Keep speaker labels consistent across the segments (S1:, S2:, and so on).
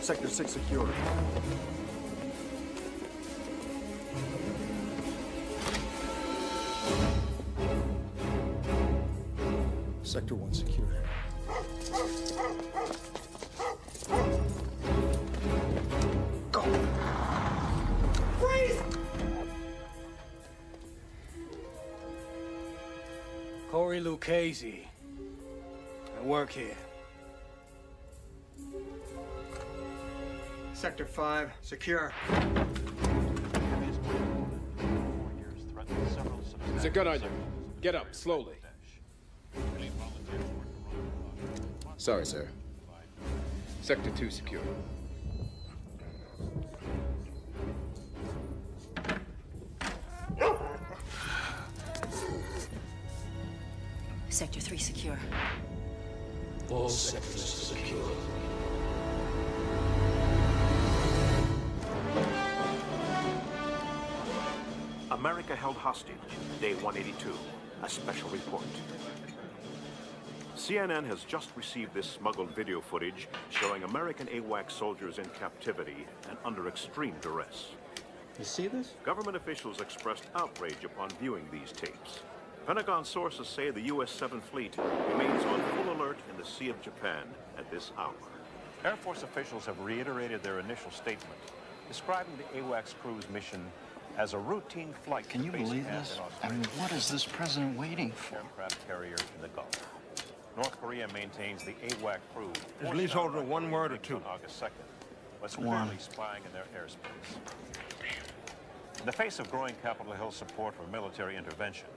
S1: Sector 6 secure. Sector 1 secure. Go! Freeze!
S2: Corey Lucchese. I work here.
S3: Sector 5, secure.
S4: There's a gun on you. Get up, slowly. Sorry, sir. Sector 2 secure.
S5: Sector 3 secure.
S4: All sectors secure.
S6: America held hostage, day 182, a special report. CNN has just received this smuggled video footage showing American AWACS soldiers in captivity and under extreme duress.
S3: You see this?
S6: Government officials expressed outrage upon viewing these tapes. Pentagon sources say the U.S. 7th Fleet remains on full alert in the Sea of Japan at this hour.
S7: Air Force officials have reiterated their initial statement, describing the AWACS crew's mission as a routine flight.
S3: Can you believe this? I mean, what is this president waiting for?
S7: Aircraft carrier in the Gulf. North Korea maintains the AWAC crew.
S3: Is leaseholder one word or two?
S7: On August 2nd, was clearly spying in their airspace. In the face of growing Capitol Hill support for military intervention,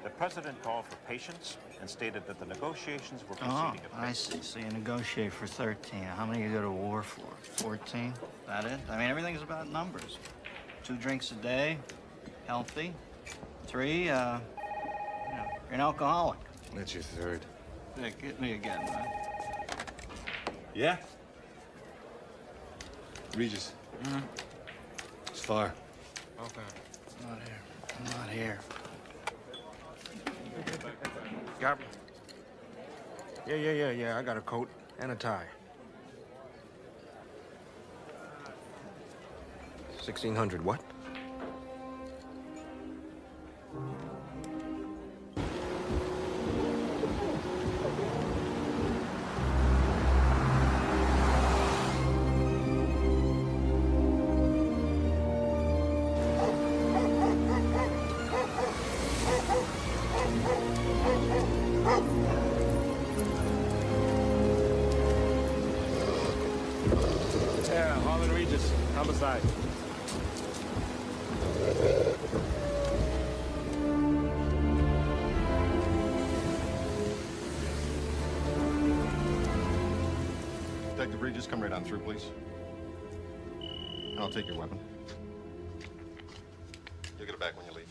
S7: the president called for patience and stated that the negotiations were proceeding apace.
S3: I see. So you negotiate for 13. How many you go to war for? 14? That it? I mean, everything's about numbers. 2 drinks a day, healthy. 3, you're an alcoholic.
S4: That's your third.
S3: Yeah, get me again, man.
S4: Yeah? Regis. It's far.
S3: Okay. I'm not here.
S8: Got me. Yeah. I got a coat and a tie. 1600, what?
S4: Yeah, Harlan Regis, homicide.
S9: Detective Regis, come right on through, please. And I'll take your weapon. You'll get it back when you leave.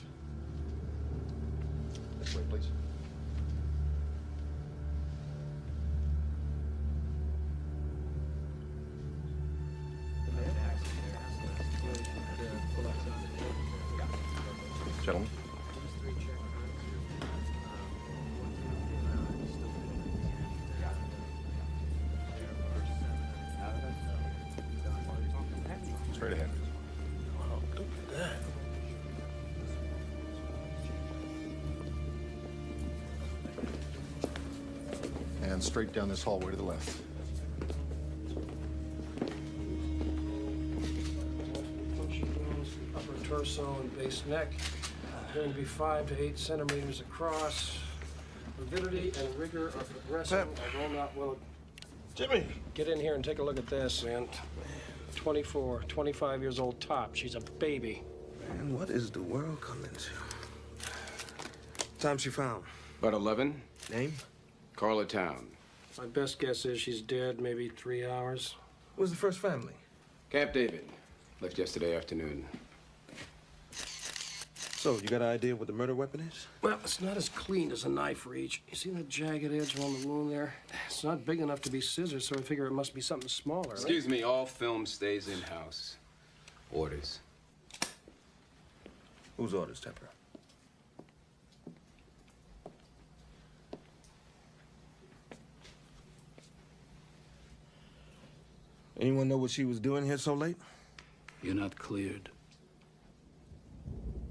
S9: This way, please. Gentlemen. Straight ahead.
S8: Wow, look at that.
S9: And straight down this hallway to the left.
S8: Function bones, upper torso and base neck. Going to be 5 to 8 centimeters across. Morbidity and rigor are progressing, although not well Jimmy! Get in here and take a look at this, man. 24, 25 years old top. She's a baby.
S10: Man, what is the world coming to? Time she found?
S11: About 11.
S10: Name?
S11: Carla Town.
S8: My best guess is she's dead, maybe 3 hours.
S10: Where's the first family?
S11: Camp David. Left yesterday afternoon.
S10: So, you got an idea what the murder weapon is?
S8: Well, it's not as clean as a knife reach. You see that jagged edge around the wound there? It's not big enough to be scissors, so I figure it must be something smaller.
S11: Excuse me, all film stays in-house. Orders.
S10: Whose orders, Tepper? Anyone know what she was doing here so late?
S2: You're not cleared.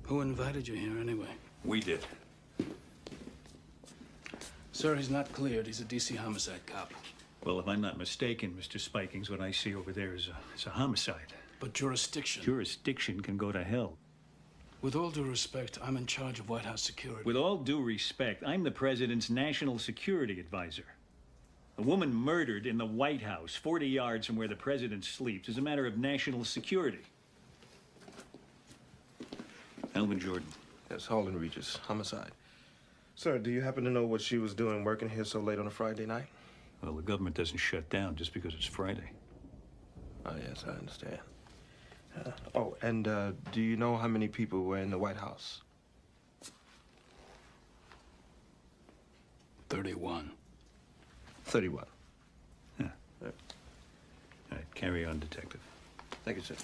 S2: Who invited you here anyway?
S4: We did.
S2: Sir, he's not cleared. He's a DC homicide cop.
S12: Well, if I'm not mistaken, Mr. Spikings, what I see over there is a homicide.
S2: But jurisdiction.
S12: Jurisdiction can go to hell.
S2: With all due respect, I'm in charge of White House security.
S12: With all due respect, I'm the president's national security advisor. A woman murdered in the White House, 40 yards from where the president sleeps, is a matter of national security. Elvin Jordan.
S10: Yes, Harlan Regis, homicide. Sir, do you happen to know what she was doing working here so late on a Friday night?
S12: Well, the government doesn't shut down just because it's Friday.
S10: Oh, yes, I understand. Do you know how many people were in the White House?
S2: 31.
S10: 31.
S12: Yeah. All right, carry on, detective.
S10: Thank you, sir.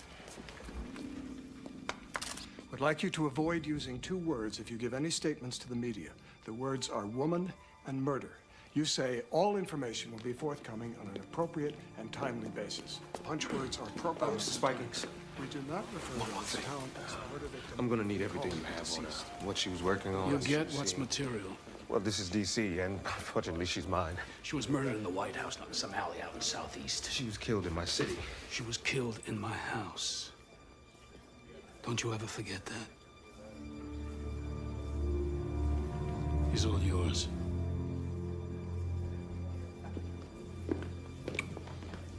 S1: Would like you to avoid using two words if you give any statements to the media. The words are woman and murder. You say all information will be forthcoming on an appropriate and timely basis. Punch words are appropriate.
S10: Mr. Spikings.
S1: We do not refer to this town as a murder victim.
S10: I'm gonna need everything you have on her. What she was working on.
S2: You'll get what's material.
S10: Well, this is D.C., and unfortunately, she's mine.
S2: She was murdered in the White House, not in some alley out in the Southeast.
S10: She was killed in my city.
S2: She was killed in my house. Don't you ever forget that. He's all yours.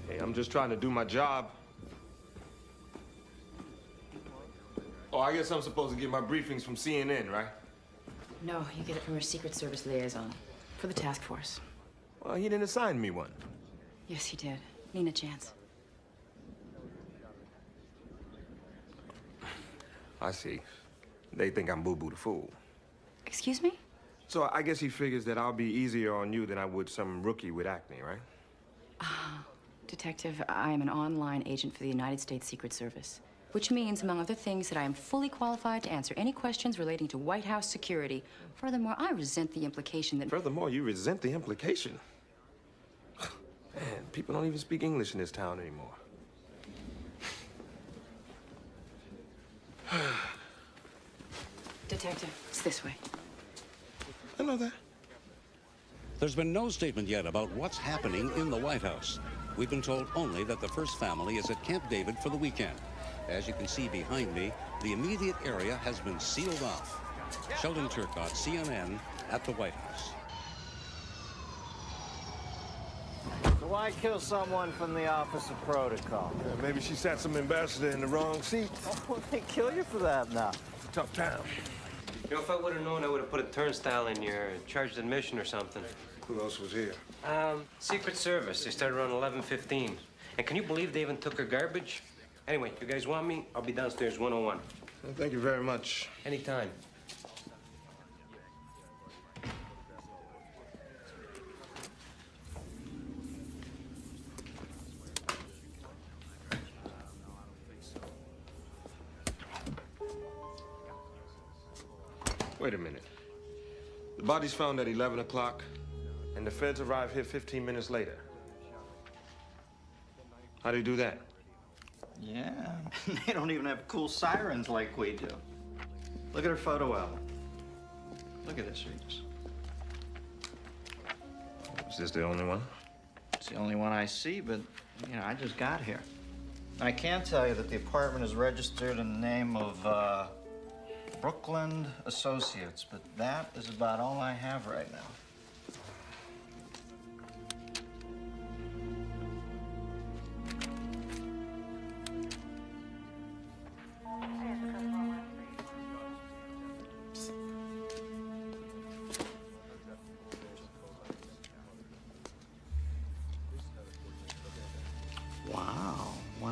S10: Hey, I'm just trying to do my job. Oh, I guess I'm supposed to get my briefings from CNN, right?
S5: No, you get it from your Secret Service liaison for the task force.
S10: Well, he didn't assign me one.
S5: Yes, he did. Nina Chance.
S10: I see. They think I'm Boo Boo the Fool.
S5: Excuse me?
S10: So I guess he figures that I'll be easier on you than I would some rookie with acne, right?
S5: Detective, I am an online agent for the United States Secret Service, which means, among other things, that I am fully qualified to answer any questions relating to White House security. Furthermore, I resent the implication that...
S10: Furthermore, you resent the implication. Man, people don't even speak English in this town anymore.
S5: Detective, it's this way.
S10: I know that.
S13: There's been no statement yet about what's happening in the White House. We've been told only that the first family is at Camp David for the weekend. As you can see behind me, the immediate area has been sealed off. Sheldon Turcott, CNN, at the White House.
S14: So why kill someone from the Office of Protocol?
S10: Yeah, maybe she sat some ambassador in the wrong seat.
S14: Oh, they kill you for that now.
S10: It's a tough town.
S15: You know, if I would have known, I would have put a turnstile in your charged admission or something.
S10: Who else was here?
S15: Secret Service. They started around 11:15. And can you believe they even took her garbage? Anyway, you guys want me? I'll be downstairs 101.
S10: Well, thank you very much.
S15: Anytime.
S10: Wait a minute. The body's found at 11 o'clock, and the feds arrive here 15 minutes later. How do you do that?
S3: Yeah, they don't even have cool sirens like we do. Look at her photo album. Look at this, Regis.
S10: Is this the only one?
S3: It's the only one I see, but, you know, I just got here. I can tell you that the apartment is registered in the name of, Brooklyn Associates, but that is about all I have right now.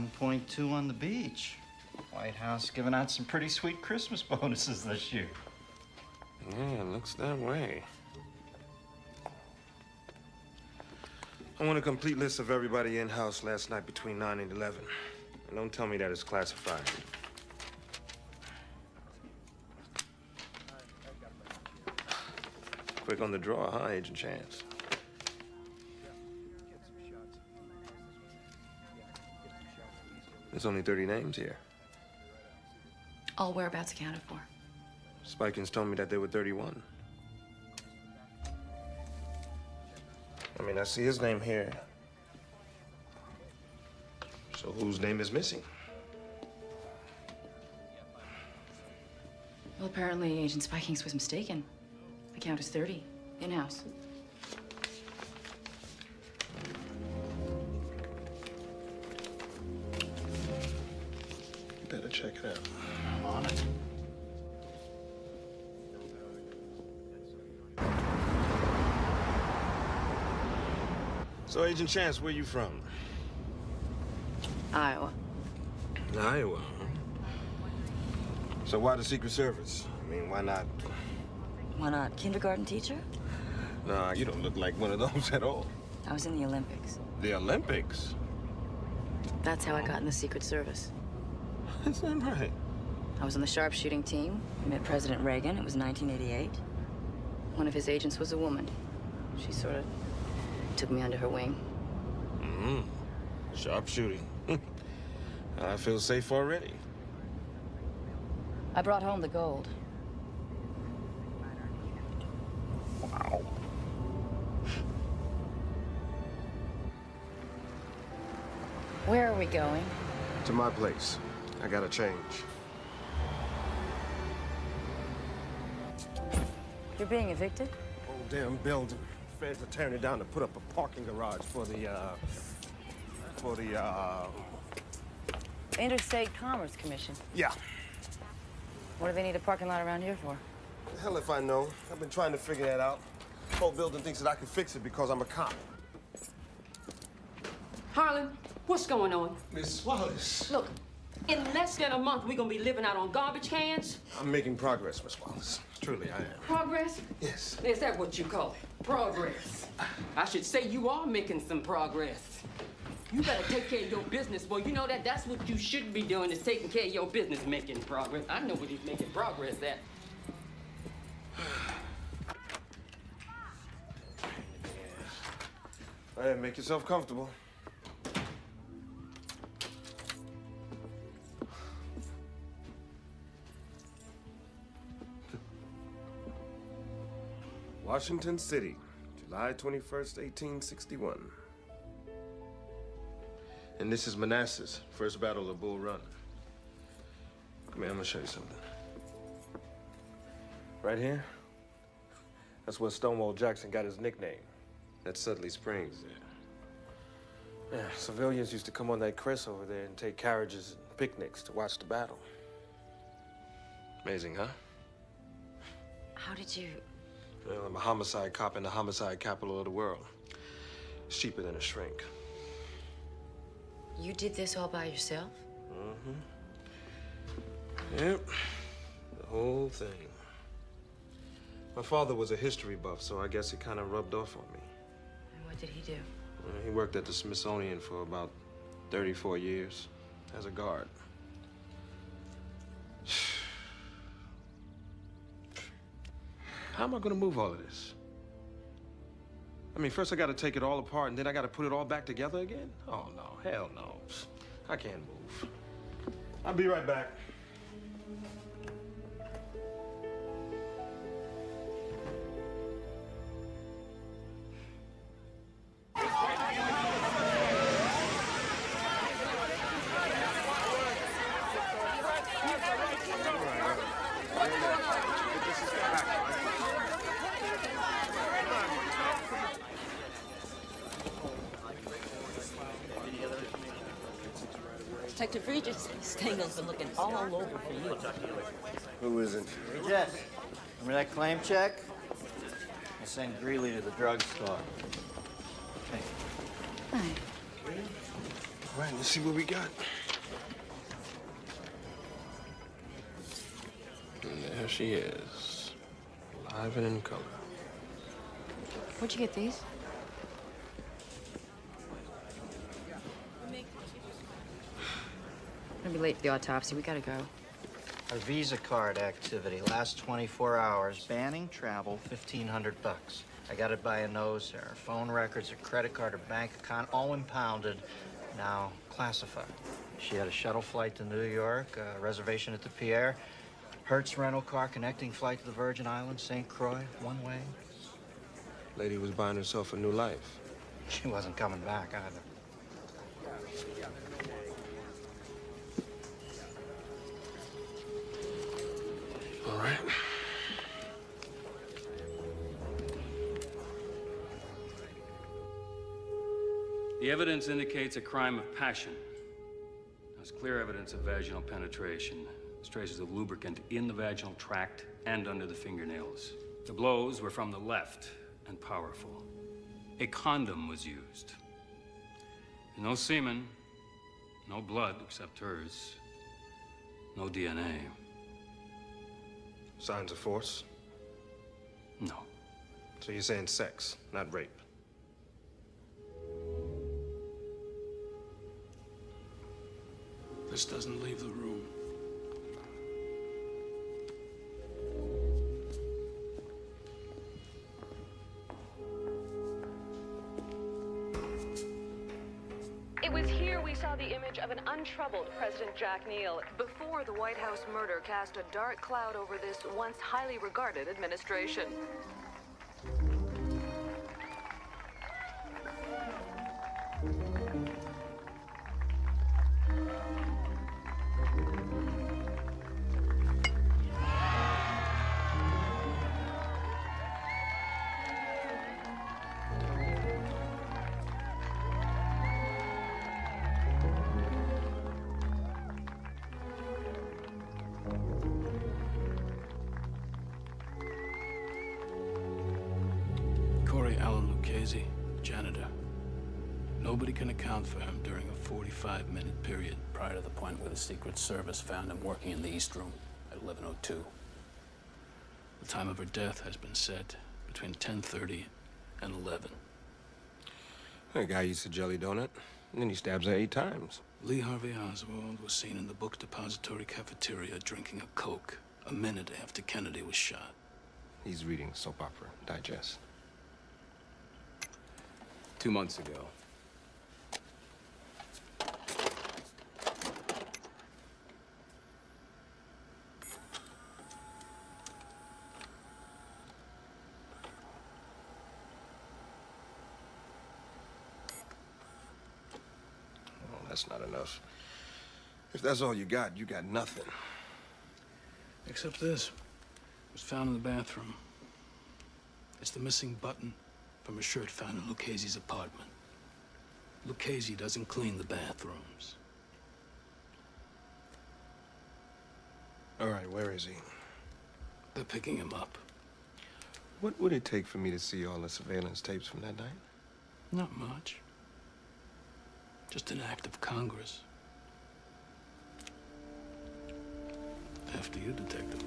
S3: 1.2 on the beach. White House giving out some pretty sweet Christmas bonuses this year.
S10: Yeah, it looks that way. I want a complete list of everybody in-house last night between 9 and 11. And don't tell me that it's classified. Quick on the draw, huh, Agent Chance? There's only 30 names here.
S5: All whereabouts accounted for.
S10: Spikins told me that there were 31. I mean, I see his name here. So whose name is missing?
S5: Well, apparently Agent Spikings was mistaken. The count is 30, in-house.
S10: Better check it out.
S3: I'm on it.
S10: So, Agent Chance, where you from?
S5: Iowa.
S10: Iowa, huh? So why the Secret Service? I mean, why not?
S16: Why not? Kindergarten teacher?
S10: Nah, you don't look like one of those at all.
S16: I was in the Olympics.
S10: The Olympics?
S5: That's how I got in the Secret Service.
S10: Is that right?
S5: I was on the sharpshooting team. I met President Reagan. It was 1988. One of his agents was a woman. She sort of took me under her wing.
S10: Sharpshooting. I feel safe already.
S5: I brought home the gold.
S10: Wow.
S5: Where are we going?
S9: To my place. I gotta change.
S5: You're being evicted?
S8: Old damn building. Feds are tearing it down to put up a parking garage for the
S16: Interstate Commerce Commission.
S8: Yeah.
S16: What do they need a parking lot around here for?
S9: The hell if I know. I've been trying to figure that out. The whole building thinks that I can fix it because I'm a cop.
S17: Harlan, what's going on?
S9: Miss Wallace.
S17: Look, in less than a month, we're gonna be living out on garbage cans.
S9: I'm making progress, Miss Wallace. Truly, I am.
S17: Progress?
S9: Yes.
S17: Is that what you call it? Progress. I should say you are making some progress. You better take care of your business, boy. You know that that's what you should be doing, is taking care of your business, making progress. I know what he's making progress at.
S9: All right, make yourself comfortable. Washington City, July 21st, 1861. And this is Manassas, first battle of Bull Run. Come here, I'm gonna show you something. Right here, that's where Stonewall Jackson got his nickname. That's Sudley Springs there. Yeah, civilians used to come on that crest over there and take carriages and picnics to watch the battle. Amazing, huh?
S16: How did you...
S10: Well, I'm a homicide cop in the homicide capital of the world. It's cheaper than a shrink.
S5: You did this all by yourself?
S10: Yep, the whole thing. My father was a history buff, so I guess it kind of rubbed off on me.
S5: And what did he do?
S10: He worked at the Smithsonian for about 34 years as a guard. How am I gonna move all of this? I mean, first I gotta take it all apart, and then I gotta put it all back together again? Oh, no, hell no. I can't move. I'll be right back.
S16: Detective Regis, Stengel's been looking all over for you.
S9: Who isn't?
S3: Hey, Jess, remember that claim check? I sent Greeley to the drugstore. Hey.
S5: Hi.
S9: Right
S10: Let's see what we got. And there she is, live and in color.
S5: Where'd you get these? I'm gonna be late for the autopsy. We gotta go.
S3: A Visa card activity, last 24 hours. Banning travel, $1,500. I got it by a nose hair. Phone records, a credit card, a bank account, all impounded, now classified. She had a shuttle flight to New York, a reservation at the Pierre, Hertz rental car, connecting flight to the Virgin Islands, St. Croix, one way.
S10: Lady was buying herself a new life.
S3: She wasn't coming back either.
S10: All right.
S2: The evidence indicates a crime of passion. There's clear evidence of vaginal penetration. There's traces of lubricant in the vaginal tract and under the fingernails. The blows were from the left and powerful. A condom was used. No semen, no blood except hers, no DNA.
S10: Signs of force?
S2: No.
S10: So you're saying sex, not rape?
S2: This doesn't leave the room.
S18: It was here we saw the image of an untroubled President Jack Neal before the White House murder cast a dark cloud over this once highly regarded administration.
S2: Corey Allen Lucchese, janitor. Nobody can account for him during a 45-minute period prior to the point where the Secret Service found him working in the East Room at 11:02. The time of her death has been set between 10:30 and 11.
S10: That guy eats a jelly donut, and then he stabs her 8 times.
S2: Lee Harvey Oswald was seen in the book depository cafeteria drinking a Coke a minute after Kennedy was shot.
S10: He's reading Soap Opera Digest.
S2: 2 months ago.
S10: Oh, that's not enough. If that's all you got nothing.
S2: Except this. It was found in the bathroom. It's the missing button from a shirt found in Lucchese's apartment. Lucchese doesn't clean the bathrooms.
S10: All right, where is he?
S2: They're picking him up.
S10: What would it take for me to see all the surveillance tapes from that night?
S2: Not much. Just an act of Congress. After you, Detective.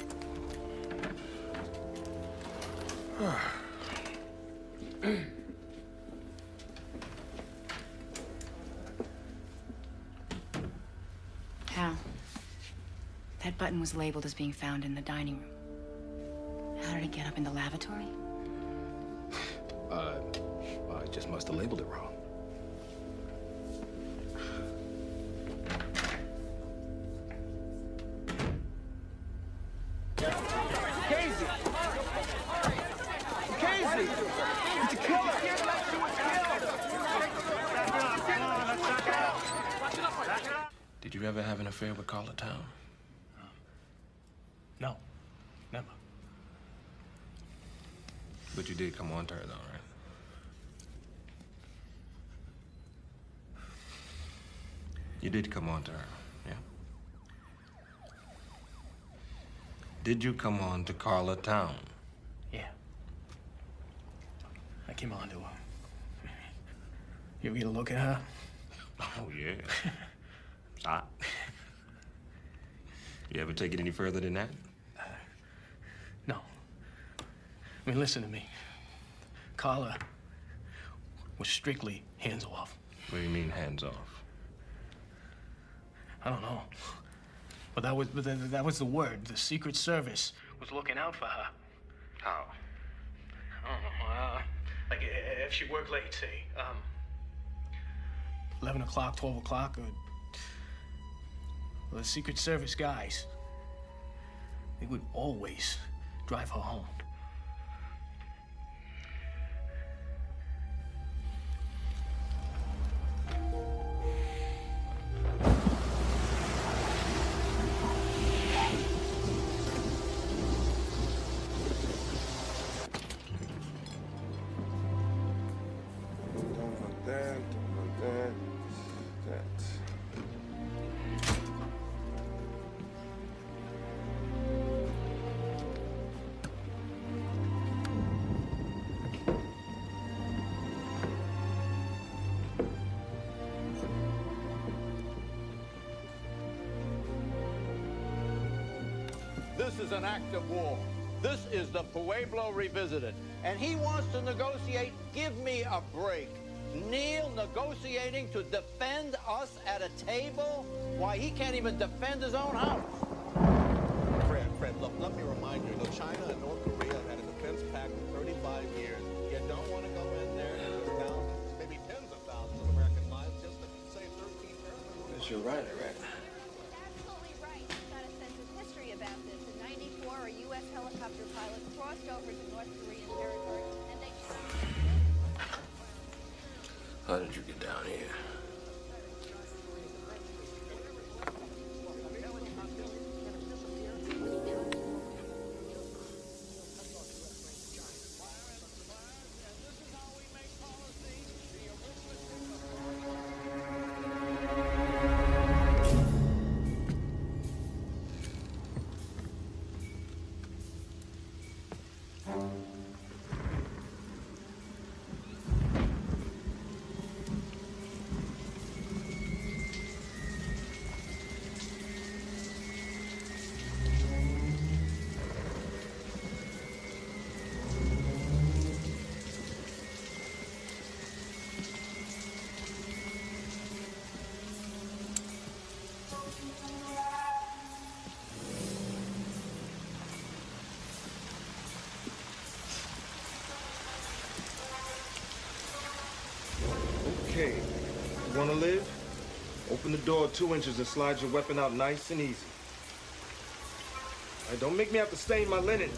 S5: Hal, that button was labeled as being found in the dining room. How did it get up in the lavatory?
S2: I just must have labeled it wrong.
S19: Casey! Casey! It's a killer!
S10: Did you ever have an affair with Carla Town?
S2: No, never.
S10: But you did come on to her, though, right? You did come on to her, yeah? Did you come on to Carla Town?
S20: Yeah. I came on to her. You ever get a look at her?
S10: Oh, yeah. Ah. You ever take it any further than that?
S8: No. I mean, listen to me. Carla was strictly hands off.
S10: What do you mean, hands off?
S8: I don't know. But that was the word. The Secret Service was looking out for her.
S10: How?
S8: I don't know. Like if she worked late, say, 11 o'clock, 12 o'clock, well, the Secret Service guys, they would always drive her home.
S20: This is an act of war. This is the Pueblo Revisited. And he wants to negotiate. Give me a break. Neil negotiating to defend us at a table? Why, he can't even defend his own house.
S21: Fred, look, let me remind you, China and North Korea had a defense pact for 35 years. You don't want to go in there and put down maybe tens of thousands of American lives just to save 13 Americans.
S8: That's your right, right?
S22: Helicopter pilots crossed over to North Korean territory, and they...
S8: How did you get down here?
S10: Okay, you wanna live? Open the door 2 inches and slide your weapon out nice and easy. All right, don't make me have to stain my linen.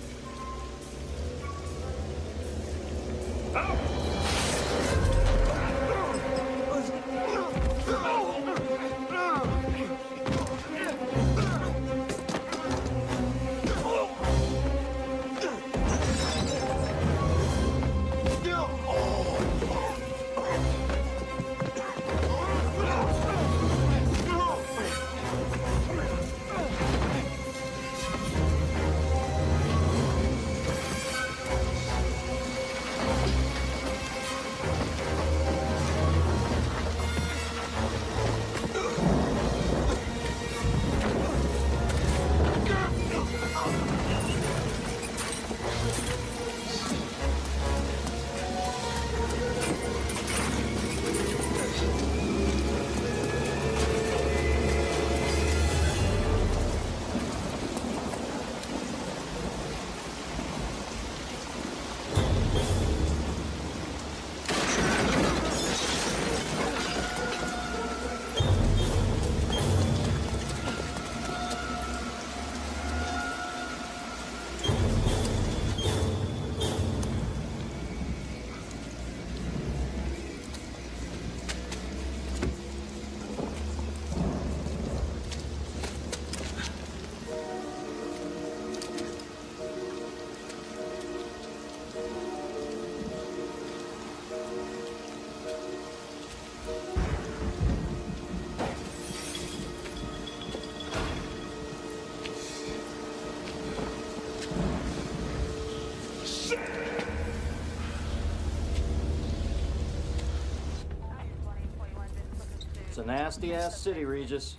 S3: It's a nasty-ass city, Regis.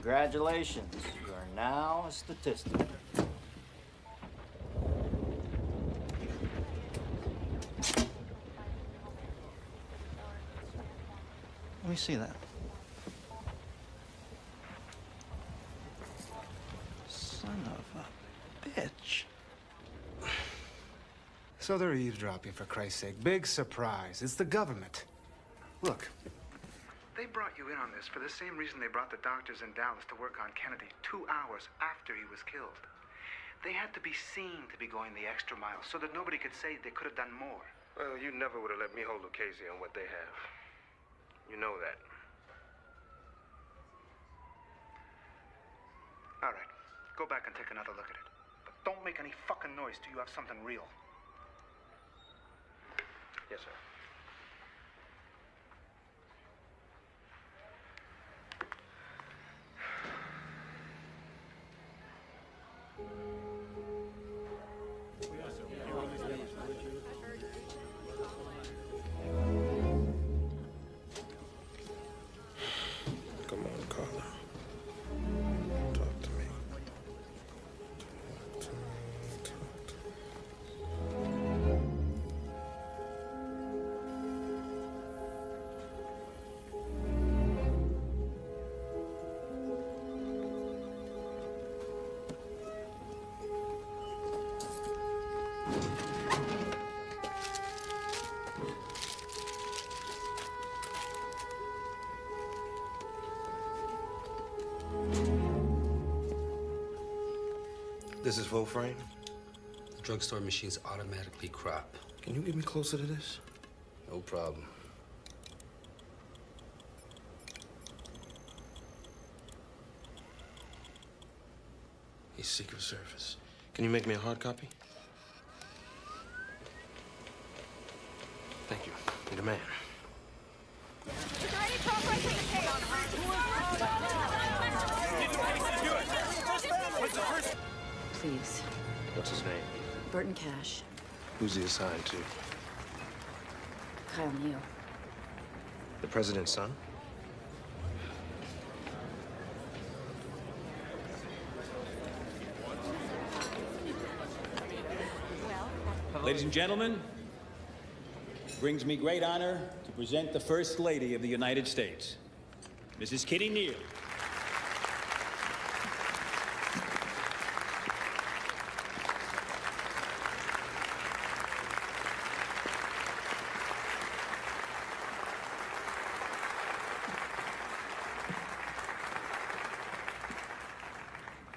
S14: Congratulations. You are now a statistic.
S3: Let me see that. Son of a bitch.
S6: So they're eavesdropping, for Christ's sake. Big surprise. It's the government. Look, they brought you in on this for the same reason they brought the doctors in Dallas to work on Kennedy 2 hours after he was killed. They had to be seen to be going the extra mile so that nobody could say they could have done more.
S9: Well, you never would have let me hold Lucchese on what they have. You know that.
S6: All right, go back and take another look at it. But don't make any fucking noise till you have something real.
S9: Yes, sir. Come on, Carla. Talk to me. This is full frame?
S11: The drugstore machines automatically crop.
S9: Can you get me closer to this?
S11: No problem.
S9: He's Secret Service. Can you make me a hard copy? Thank you. You're the man.
S22: Is there any progress in the case?
S5: Please.
S9: What's his name?
S5: Burton Cash.
S9: Who's he assigned to?
S5: Kyle Neal.
S9: The president's son?
S12: Ladies and gentlemen, it brings me great honor to present the First Lady of the United States, Mrs. Kitty Neal.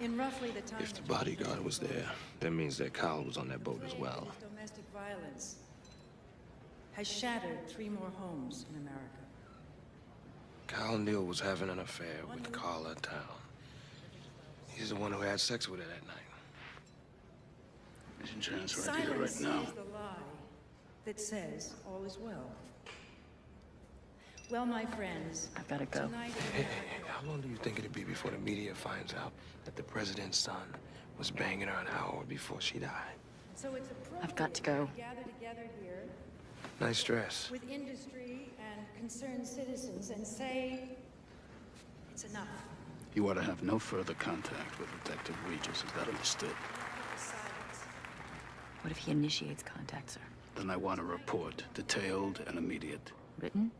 S7: In roughly the time
S9: If the bodyguard was there, that means that Kyle was on that boat as well.
S7: domestic violence has shattered 3 more homes in America.
S9: Kyle Neal was having an affair with Carla Town. He's the one who had sex with her that night.
S7: Mission transfer idea right now. Is the lie that says all is well. Well, my friends,
S5: I've got to go.
S9: Hey, how long do you think it'd be before the media finds out that the president's son was banging her an hour before she died?
S7: So it's
S5: I've got to go.
S7: gather together here
S9: Nice dress.
S7: with industry and concerned citizens and say it's enough.
S23: You ought to have no further contact with Detective Regis. Is that understood?
S5: What if he initiates contact, sir?
S23: Then I want a report, detailed and immediate.
S5: Written?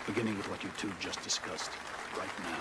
S23: Beginning with what you two just discussed right now.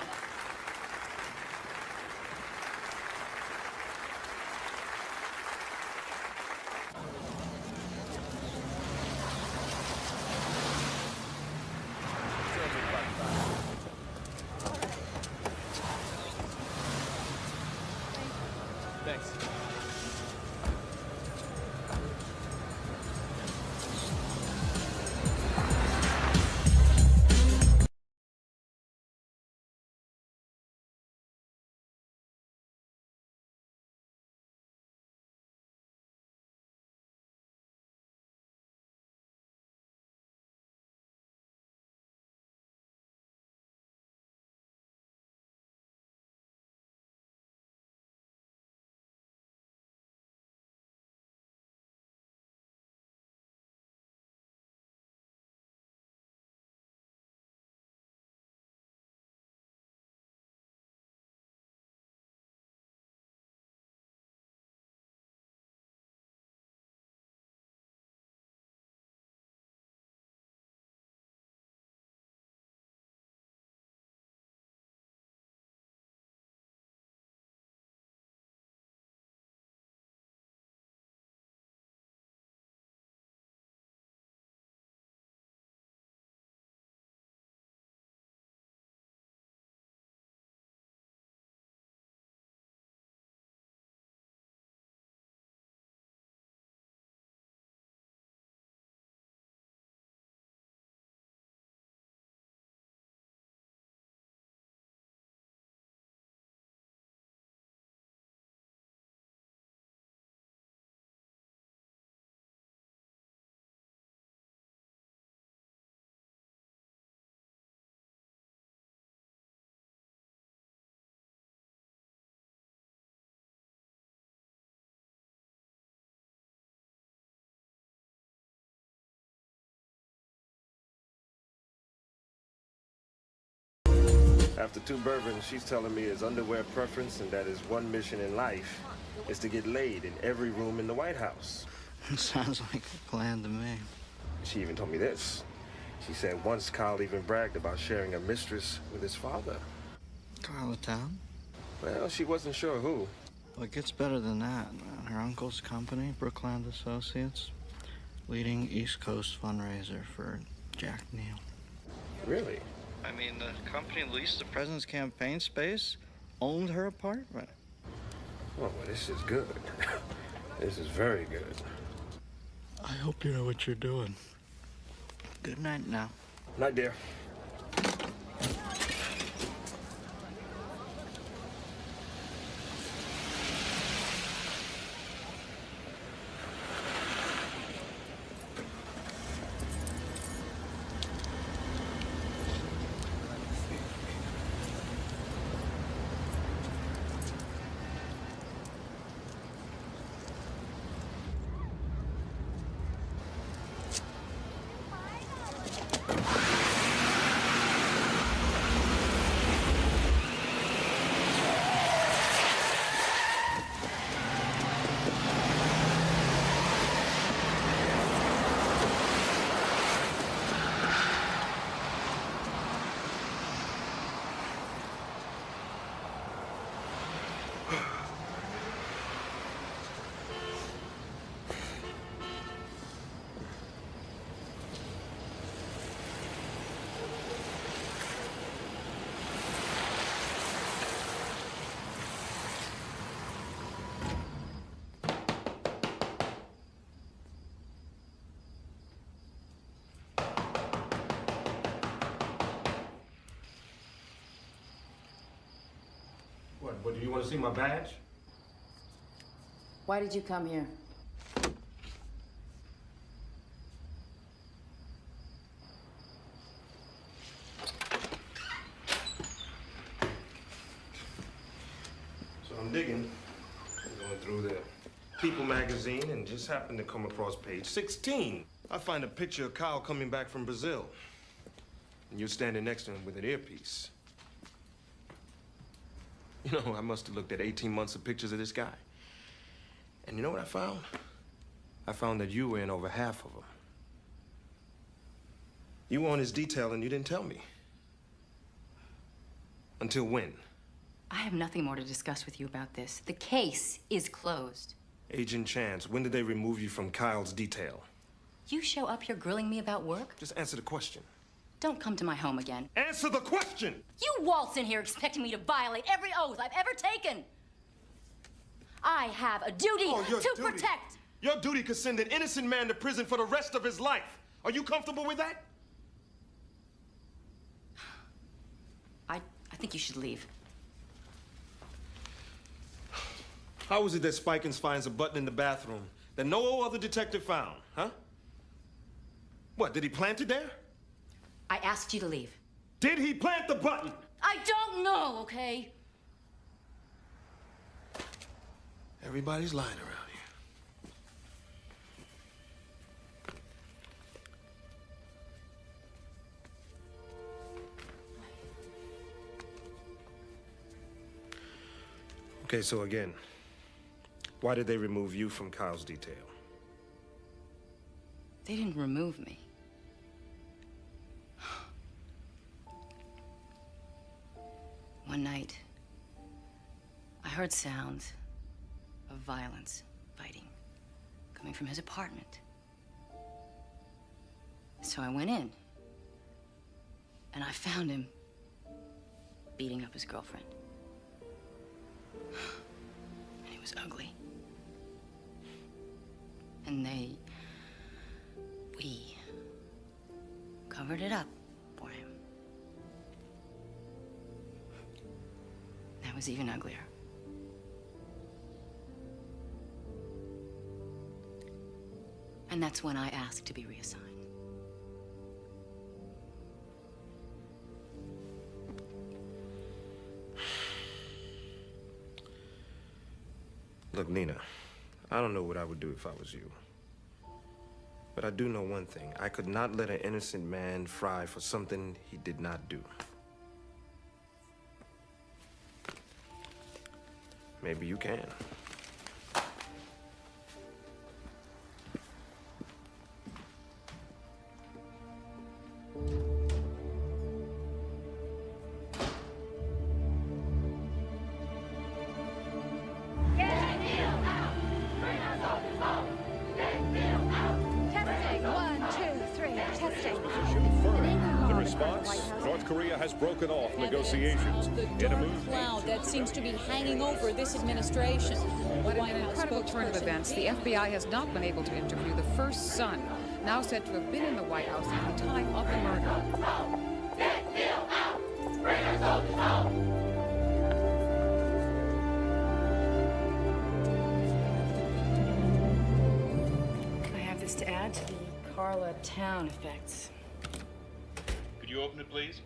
S9: After 2 bourbons, she's telling me his underwear preference and that his one mission in life is to get laid in every room in the White House.
S3: Sounds like a plan to me.
S9: She even told me this. She said once Kyle even bragged about sharing a mistress with his father.
S3: Kyle of town?
S9: Well, she wasn't sure who.
S3: Well, it gets better than that. Her uncle's company, Brookland Associates, leading East Coast fundraiser for Jack Neal.
S9: Really?
S3: I mean, the company leased the president's campaign space, owned her apartment.
S9: Oh, well, this is good. This is very good.
S3: I hope you know what you're doing. Good night now.
S9: Night, dear. What, do you want to see my badge?
S16: Why did you come here?
S9: So I'm digging. I'm going through the People magazine and just happened to come across page 16. I find a picture of Kyle coming back from Brazil. And you're standing next to him with an earpiece. You know, I must have looked at 18 months of pictures of this guy. And you know what I found? I found that you were in over half of them. You were on his detail and you didn't tell me. Until when?
S5: I have nothing more to discuss with you about this. The case is closed.
S9: Agent Chance, when did they remove you from Kyle's detail?
S5: You show up here grilling me about work?
S9: Just answer the question.
S5: Don't come to my home again.
S9: Answer the question!
S5: You waltz in here expecting me to violate every oath I've ever taken. I have a duty to protect.
S9: Your duty could send an innocent man to prison for the rest of his life. Are you comfortable with that?
S5: I think you should leave.
S9: How is it that Spikins finds a button in the bathroom that no other detective found, huh? What, did he plant it there?
S5: I asked you to leave.
S9: Did he plant the button?
S5: I don't know, okay?
S9: Everybody's lying around here. Okay, so again, why did they remove you from Kyle's detail?
S5: They didn't remove me. One night, I heard sounds of violence, fighting, coming from his apartment. So I went in, and I found him beating up his girlfriend. And he was ugly. And we covered it up for him. That was even uglier. And that's when I asked to be reassigned.
S9: Look, Nina, I don't know what I would do if I was you. But I do know one thing. I could not let an innocent man fry for something he did not do. maybe you can.
S22: Testing. 1, 2, 3. Testing.
S1: The response? North Korea has broken off negotiations. In a move
S4: cloud that seems to be hanging over this administration.
S13: What an incredible turn of events. The FBI has not been able to interview the first son, now said to have been in the White House at the time of the murder.
S5: I have this to add to the Carla Town effects.
S1: Could you open it, please?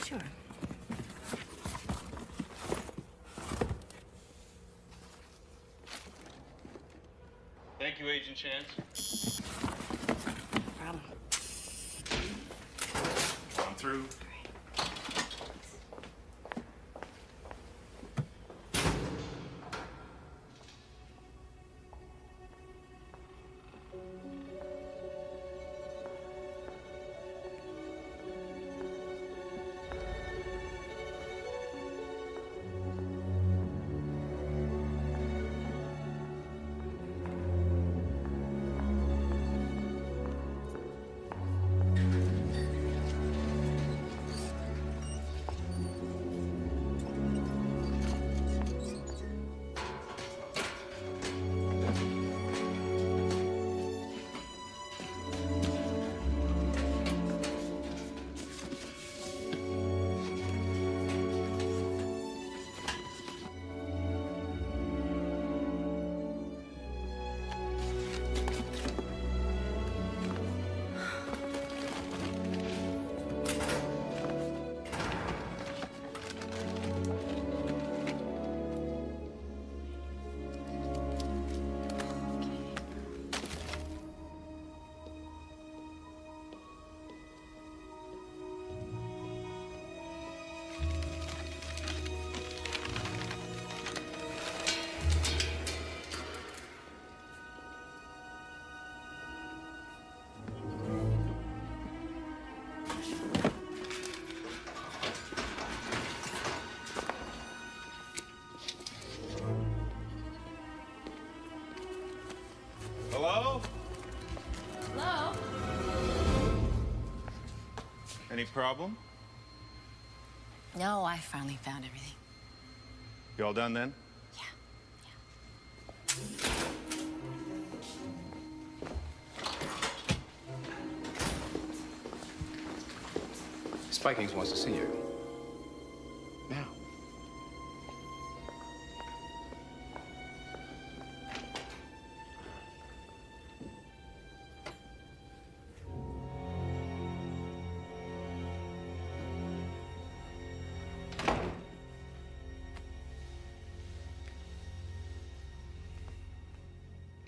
S5: Sure.
S1: Thank you, Agent Chance.
S5: No problem.
S1: I'm through. Hello?
S22: Hello?
S1: Any problem?
S16: No, I finally found everything.
S1: You all done then?
S11: Spikings wants to see you. Now.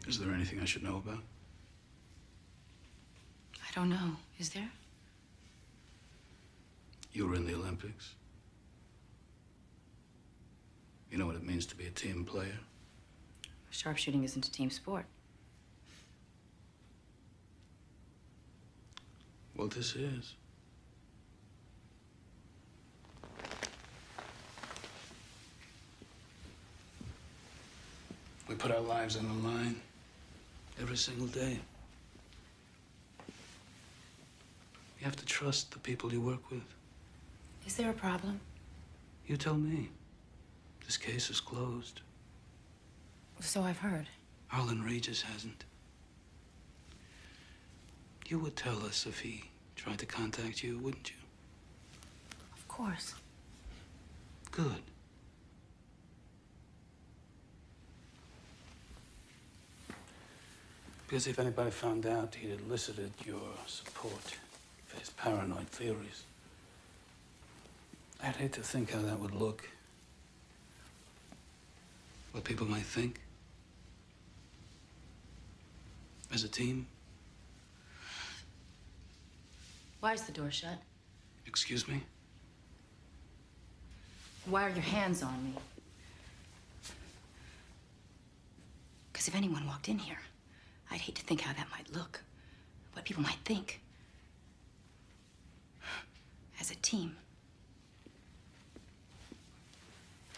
S23: Is there anything I should know about?
S5: I don't know. Is there?
S23: You were in the Olympics. You know what it means to be a team player?
S5: Sharpshooting isn't a team sport.
S23: Well, this is. We put our lives on the line every single day. You have to trust the people you work with.
S5: Is there a problem?
S23: You tell me. This case is closed.
S5: So I've heard.
S23: Arlen Regis hasn't. You would tell us if he tried to contact you, wouldn't you?
S5: Of course.
S23: Good. Because if anybody found out he'd elicited your support for his paranoid theories, I'd hate to think how that would look. What people might think. As a team.
S5: Why is the door shut?
S23: Excuse me?
S5: Why are your hands on me? Because if anyone walked in here, I'd hate to think how that might look, what people might think. As a team.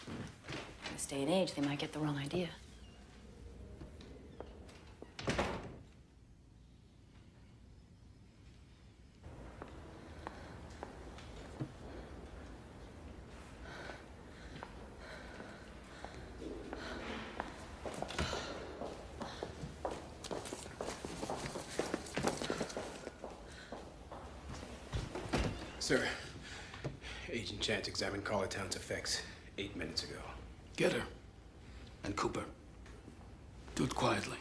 S5: In this day and age, they might get the wrong idea.
S15: Sir, Agent Chance examined Carlatown's effects 8 minutes ago.
S23: Get her. And Cooper. Do it quietly.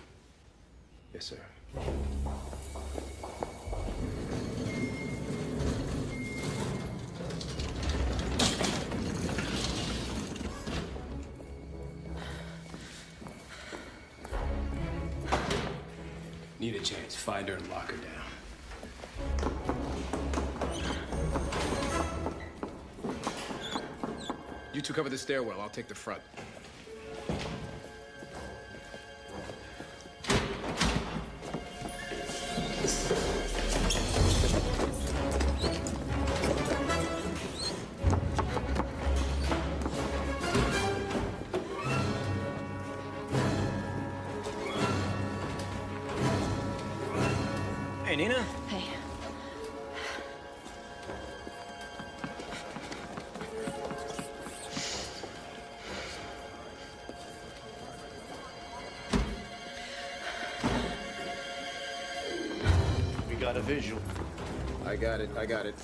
S15: Yes, sir. Need a chance. Find her and lock her down. You two cover the stairwell. I'll take the front.
S8: Hey, Nina.
S5: Hey.
S14: We got a visual.
S15: I got it.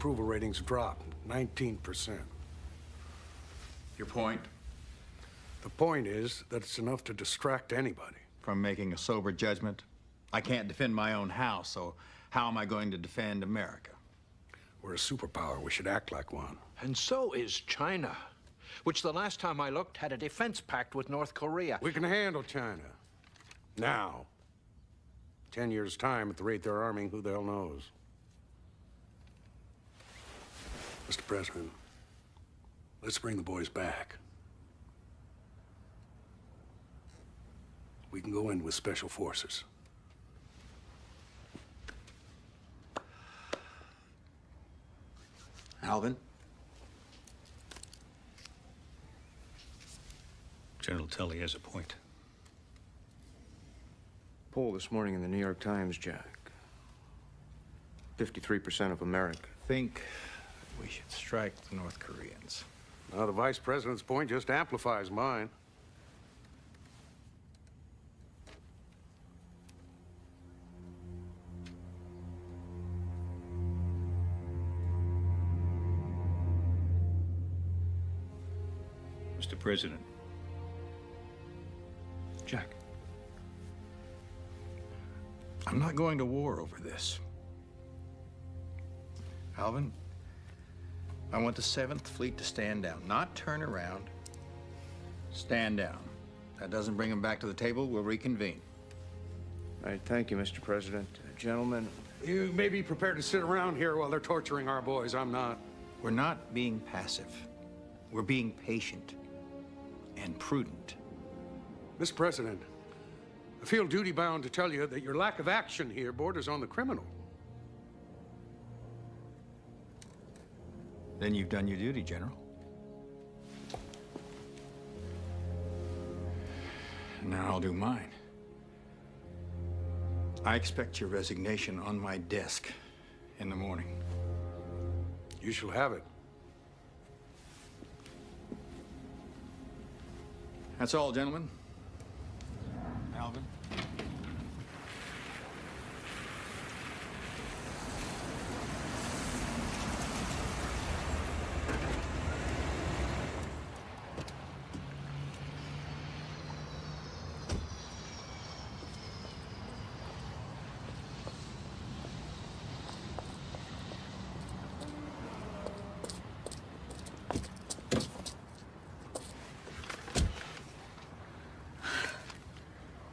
S17: Approval ratings dropped 19%.
S18: Your point?
S17: The point is that it's enough to distract anybody.
S18: From making a sober judgment? I can't defend my own house, so how am I going to defend America?
S17: We're a superpower. We should act like one.
S21: And so is China, which the last time I looked had a defense pact with North Korea.
S17: We can handle China. Now. 10 years' time, at the rate they're arming, who the hell knows? Mr. President, let's bring the boys back. We can go in with special forces.
S18: Alvin?
S12: General Tully has a point.
S9: Poll this morning in the New York Times, Jack. 53% of America
S18: Think we should strike the North Koreans.
S17: Now, the Vice President's point just amplifies mine.
S12: Mr. President.
S18: Jack. I'm not going to war over this. Alvin, I want the 7th Fleet to stand down, not turn around. Stand down. That doesn't bring them back to the table, we'll reconvene.
S9: All right, thank you, Mr. President. Gentlemen.
S17: You may be prepared to sit around here while they're torturing our boys. I'm not.
S18: We're not being passive. We're being patient and prudent.
S17: Mr. President, I feel duty-bound to tell you that your lack of action here borders on the criminal.
S18: Then you've done your duty, General. And now I'll do mine. I expect your resignation on my desk in the morning.
S17: You shall have it.
S18: That's all, gentlemen. Alvin?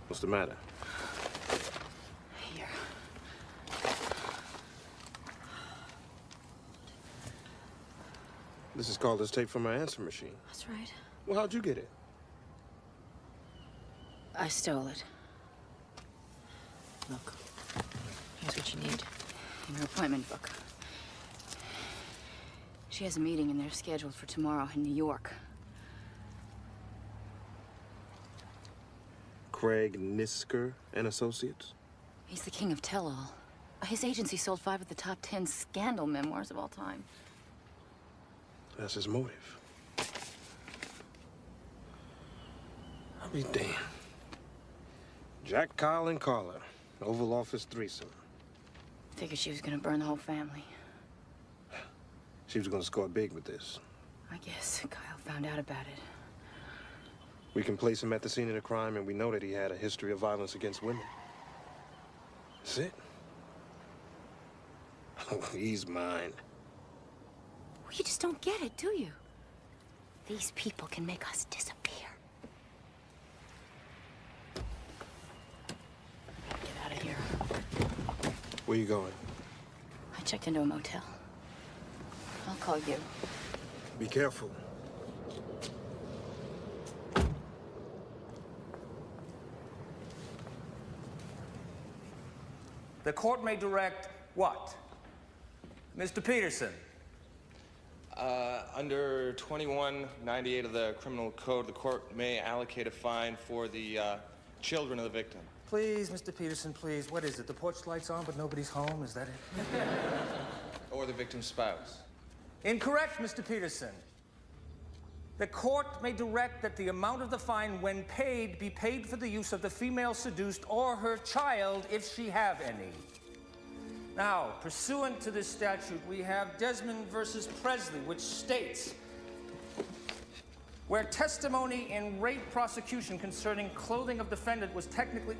S9: What's the matter?
S5: Here.
S9: This is called this tape from my answer machine.
S5: That's right.
S9: Well, how'd you get it?
S5: I stole it. Look, here's what you need in her appointment book. She has a meeting in there scheduled for tomorrow in New York.
S9: Craig Nisker and Associates?
S5: He's the king of tell-all. His agency sold 5 of the top 10 scandal memoirs of all time.
S9: That's his motive. I'll be damned. Jack, Kyle, and Carla. Oval Office threesome.
S5: Figured she was gonna burn the whole family.
S9: She was gonna score big with this.
S5: I guess Kyle found out about it.
S9: We can place him at the scene of the crime, and we know that he had a history of violence against women. That's it. Oh, he's mine.
S5: Well, you just don't get it, do you? These people can make us disappear. Get out of here.
S9: Where you going?
S5: I checked into a motel. I'll call you.
S9: Be careful.
S2: The court may direct what? Mr. Peterson.
S19: Under 2198 of the Criminal Code, the court may allocate a fine for the children of the victim.
S2: Please, Mr. Peterson, please. What is it? The porch light's on, but nobody's home? Is that it?
S19: Or the victim's spouse.
S2: Incorrect, Mr. Peterson. The court may direct that the amount of the fine, when paid, be paid for the use of the female seduced or her child, if she have any. Now, pursuant to this statute, we have Desmond versus Presley, which states, where testimony in rape prosecution concerning clothing of defendant was technically...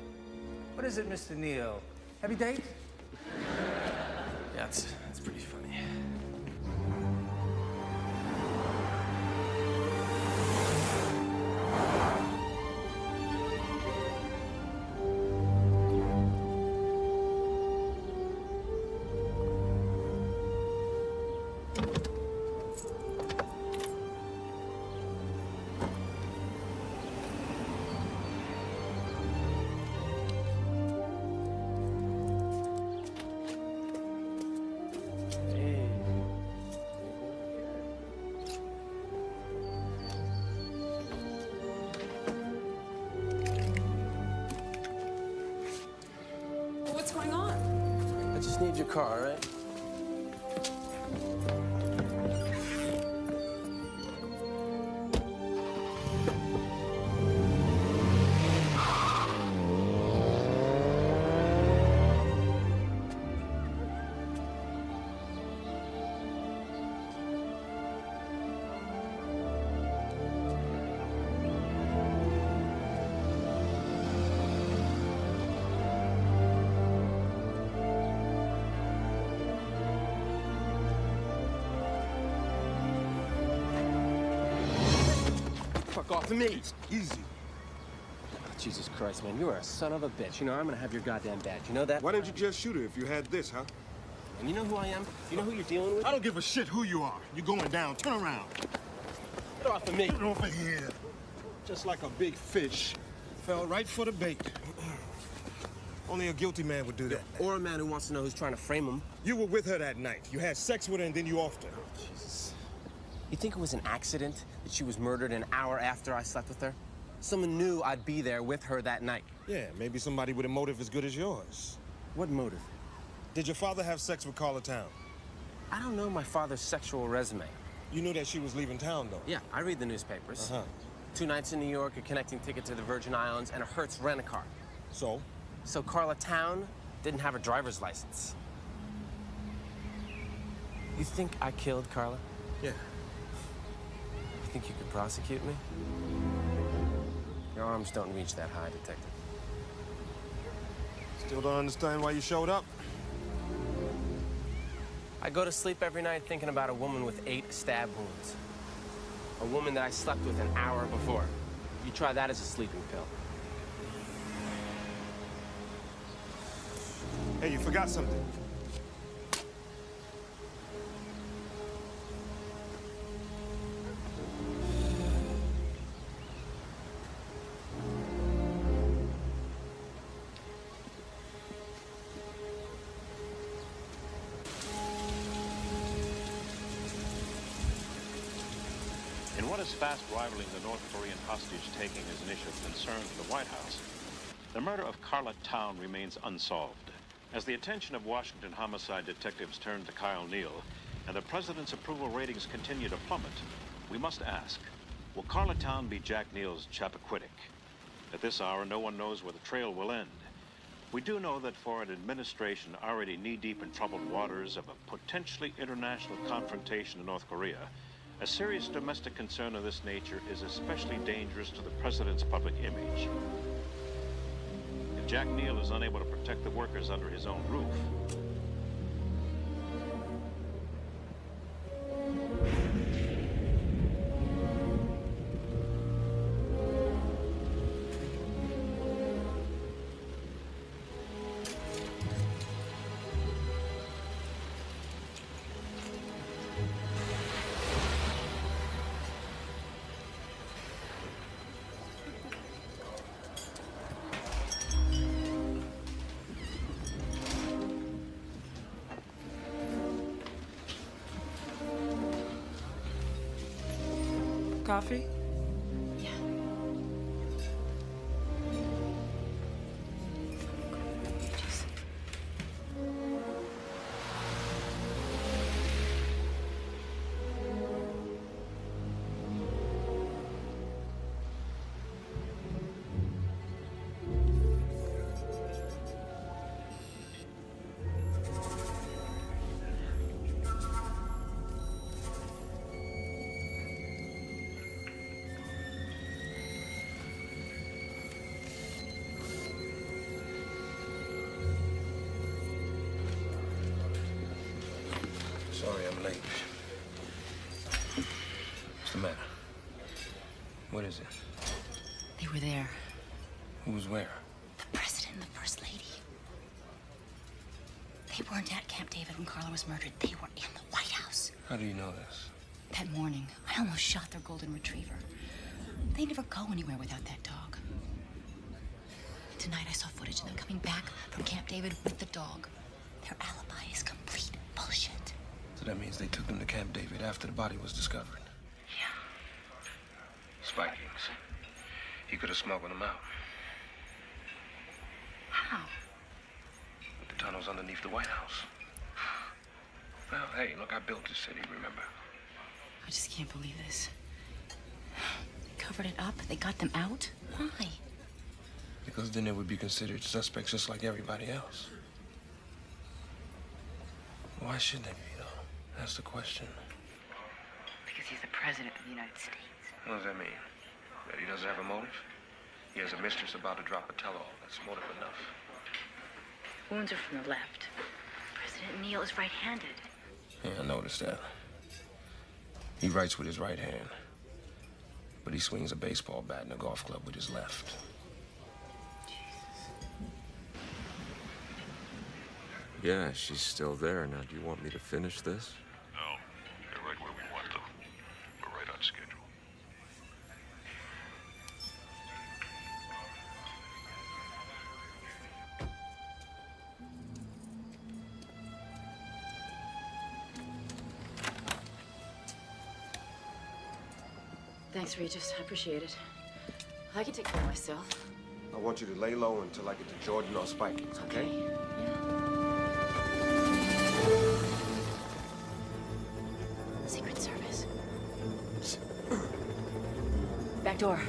S2: What is it, Mr. Neal? Heavy date?
S19: Yeah, that's pretty funny.
S13: What's going on?
S8: I just need your car, all right?
S10: Fuck off me.
S21: Easy.
S15: Jesus Christ, man, you are a son of a bitch. You know, I'm gonna have your goddamn badge. You know that?
S10: Why didn't you just shoot her if you had this, huh?
S15: And you know who I am? You know who you're dealing with?
S21: I don't give a shit who you are. You're going down. Turn around.
S15: Get off of me.
S21: Get off of here. Just like a big fish. Fell right for the bait. Only a guilty man would do that.
S15: Or a man who wants to know who's trying to frame him.
S21: You were with her that night. You had sex with her and then you offed her.
S15: Jesus. You think it was an accident that she was murdered an hour after I slept with her? Someone knew I'd be there with her that night.
S21: Yeah, maybe somebody with a motive as good as yours.
S15: What motive?
S21: Did your father have sex with Carla Town?
S15: I don't know my father's sexual resume.
S21: You knew that she was leaving town, though?
S15: Yeah, I read the newspapers.
S21: Uh-huh.
S15: 2 nights in New York, a connecting ticket to the Virgin Islands, and a Hertz rent-a-car.
S21: So?
S15: So Carla Town didn't have a driver's license. You think I killed Carla?
S21: Yeah.
S15: You think you could prosecute me? Your arms don't reach that high, Detective.
S21: Still don't understand why you showed up?
S15: I go to sleep every night thinking about a woman with 8 stab wounds. A woman that I slept with an hour before. You try that as a sleeping pill.
S21: Hey, you forgot something.
S6: In what is fast rivaling the North Korean hostage-taking as an issue of concern to the White House, the murder of Carla Town remains unsolved. As the attention of Washington homicide detectives turn to Kyle Neal and the president's approval ratings continue to plummet, we must ask, will Carla Town be Jack Neal's Chappaquiddick? At this hour, no one knows where the trail will end. We do know that for an administration already knee-deep in troubled waters of a potentially international confrontation in North Korea, a serious domestic concern of this nature is especially dangerous to the president's public image. If Jack Neal is unable to protect the workers under his own roof,
S7: Coffee?
S15: Sorry I'm late. What's the matter? What is it?
S5: They were there.
S15: Who was where?
S5: The president and the first lady. They weren't at Camp David when Carla was murdered. They were in the White House.
S15: How do you know this?
S5: That morning, I almost shot their golden retriever. They never go anywhere without that dog. Tonight I saw footage of them coming back from Camp David with the dog. Their alibi is complete bullshit.
S15: So that means they took them to Camp David after the body was discovered.
S5: Yeah.
S15: Spikings. He could have smuggled them out.
S5: How?
S15: With the tunnels underneath the White House. Well, hey, look, I built this city, remember?
S5: I just can't believe this. They covered it up. They got them out. Why?
S15: Because then they would be considered suspects just like everybody else. Why should they be, though? That's the question.
S5: Because he's the president of the United States.
S15: What does that mean? That he doesn't have a motive? He has a mistress about to drop a tell-all. That's motive enough.
S5: Wounds are from the left. President Neal is right-handed.
S15: Yeah, I noticed that. He writes with his right hand. But he swings a baseball bat in a golf club with his left.
S3: Yeah, she's still there. Now, do you want me to finish this?
S7: No, they're right where we want them. We're right on schedule.
S5: Thanks, Regis. I appreciate it. I can take care of myself.
S9: I want you to lay low until I get to Jordan or Spikey's, okay?
S5: Secret Service. Back door.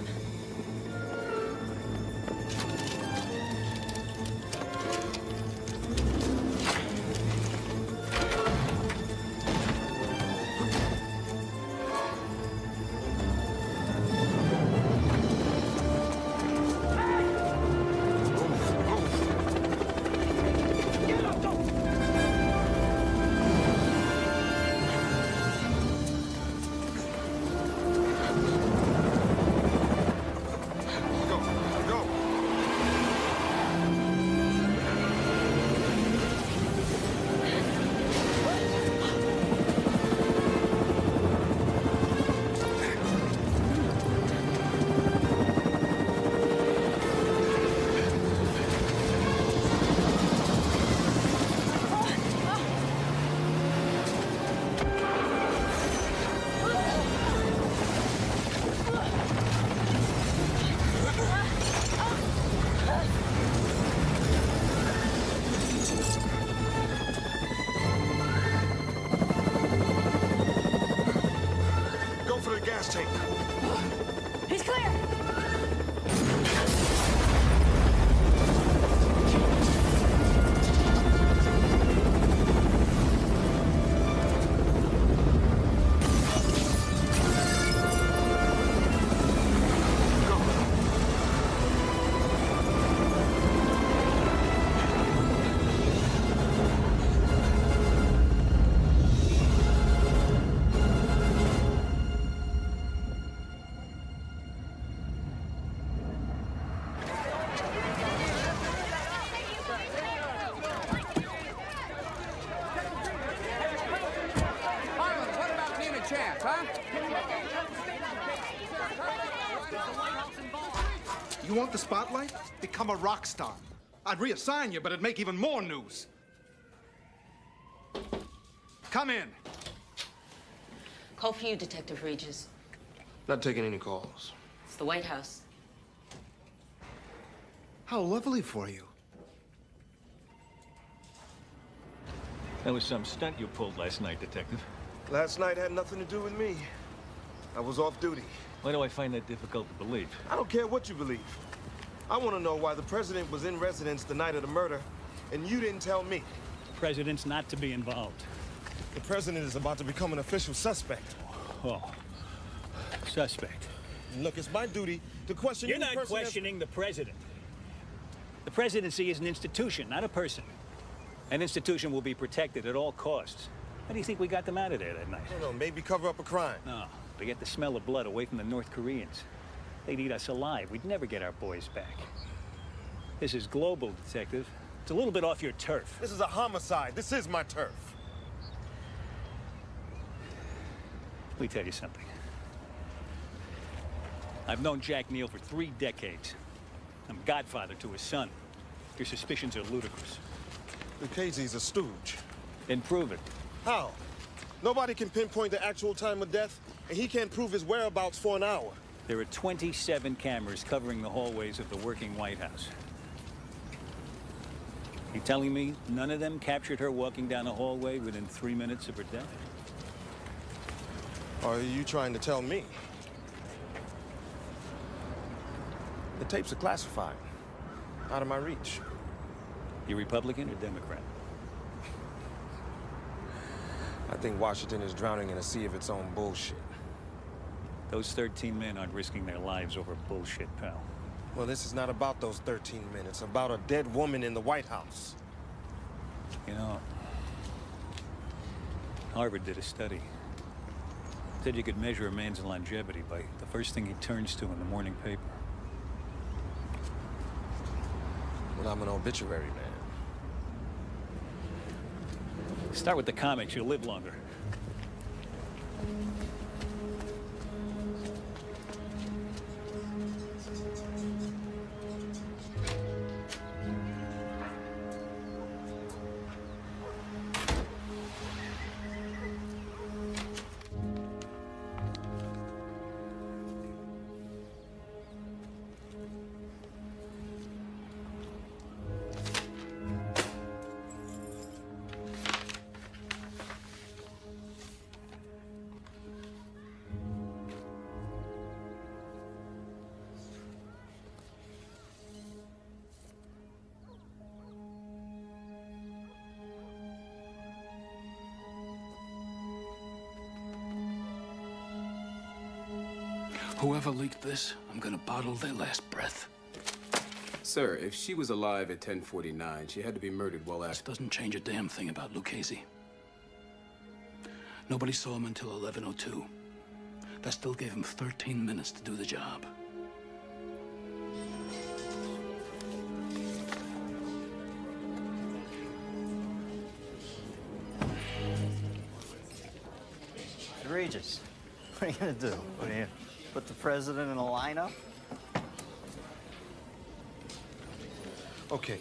S20: He's clear!
S24: You want the spotlight? Become a rock star. I'd reassign you, but it'd make even more news. Come in.
S16: Call for you, Detective Regis.
S10: Not taking any calls.
S16: It's the White House.
S24: How lovely for you.
S12: That was some stunt you pulled last night, Detective.
S9: Last night had nothing to do with me. I was off duty.
S12: Why do I find that difficult to believe?
S9: I don't care what you believe. I want to know why the president was in residence the night of the murder, and you didn't tell me.
S12: The president's not to be involved.
S9: The president is about to become an official suspect.
S12: Oh, suspect.
S9: Look, it's my duty to question
S12: You're
S9: any
S12: not
S9: person
S12: questioning the president. The presidency is an institution, not a person. An institution will be protected at all costs. How do you think we got them out of there that night?
S9: I don't know, maybe cover up a crime.
S12: No, to get the smell of blood away from the North Koreans. They'd eat us alive. We'd never get our boys back. This is global, Detective. It's a little bit off your turf.
S9: This is a homicide. This is my turf.
S12: Let me tell you something. I've known Jack Neal for 3 decades. I'm godfather to his son. Your suspicions are ludicrous.
S9: Lucchese's a stooge.
S12: Then prove it.
S9: How? Nobody can pinpoint the actual time of death, and he can't prove his whereabouts for an hour.
S12: There are 27 cameras covering the hallways of the working White House. You telling me none of them captured her walking down a hallway within 3 minutes of her death?
S9: Or are you trying to tell me? The tapes are classified. Out of my reach.
S12: You Republican or Democrat?
S9: I think Washington is drowning in a sea of its own bullshit.
S12: Those 13 men aren't risking their lives over bullshit, pal.
S9: Well, this is not about those 13 men. It's about a dead woman in the White House.
S12: You know, Harvard did a study. Said you could measure a man's longevity by the first thing he turns to in the morning paper.
S9: Well, I'm an obituary man.
S12: Start with the comics, you'll live longer.
S23: Whoever leaked this, I'm gonna bottle their last breath.
S11: Sir, if she was alive at 10:49, she had to be murdered well
S23: This
S11: after.
S23: doesn't change a damn thing about Lucchese. Nobody saw him until 11:02. That still gave him 13 minutes to do the job.
S14: Regis, what are you gonna do? What are you, put the president in a lineup?
S10: Okay,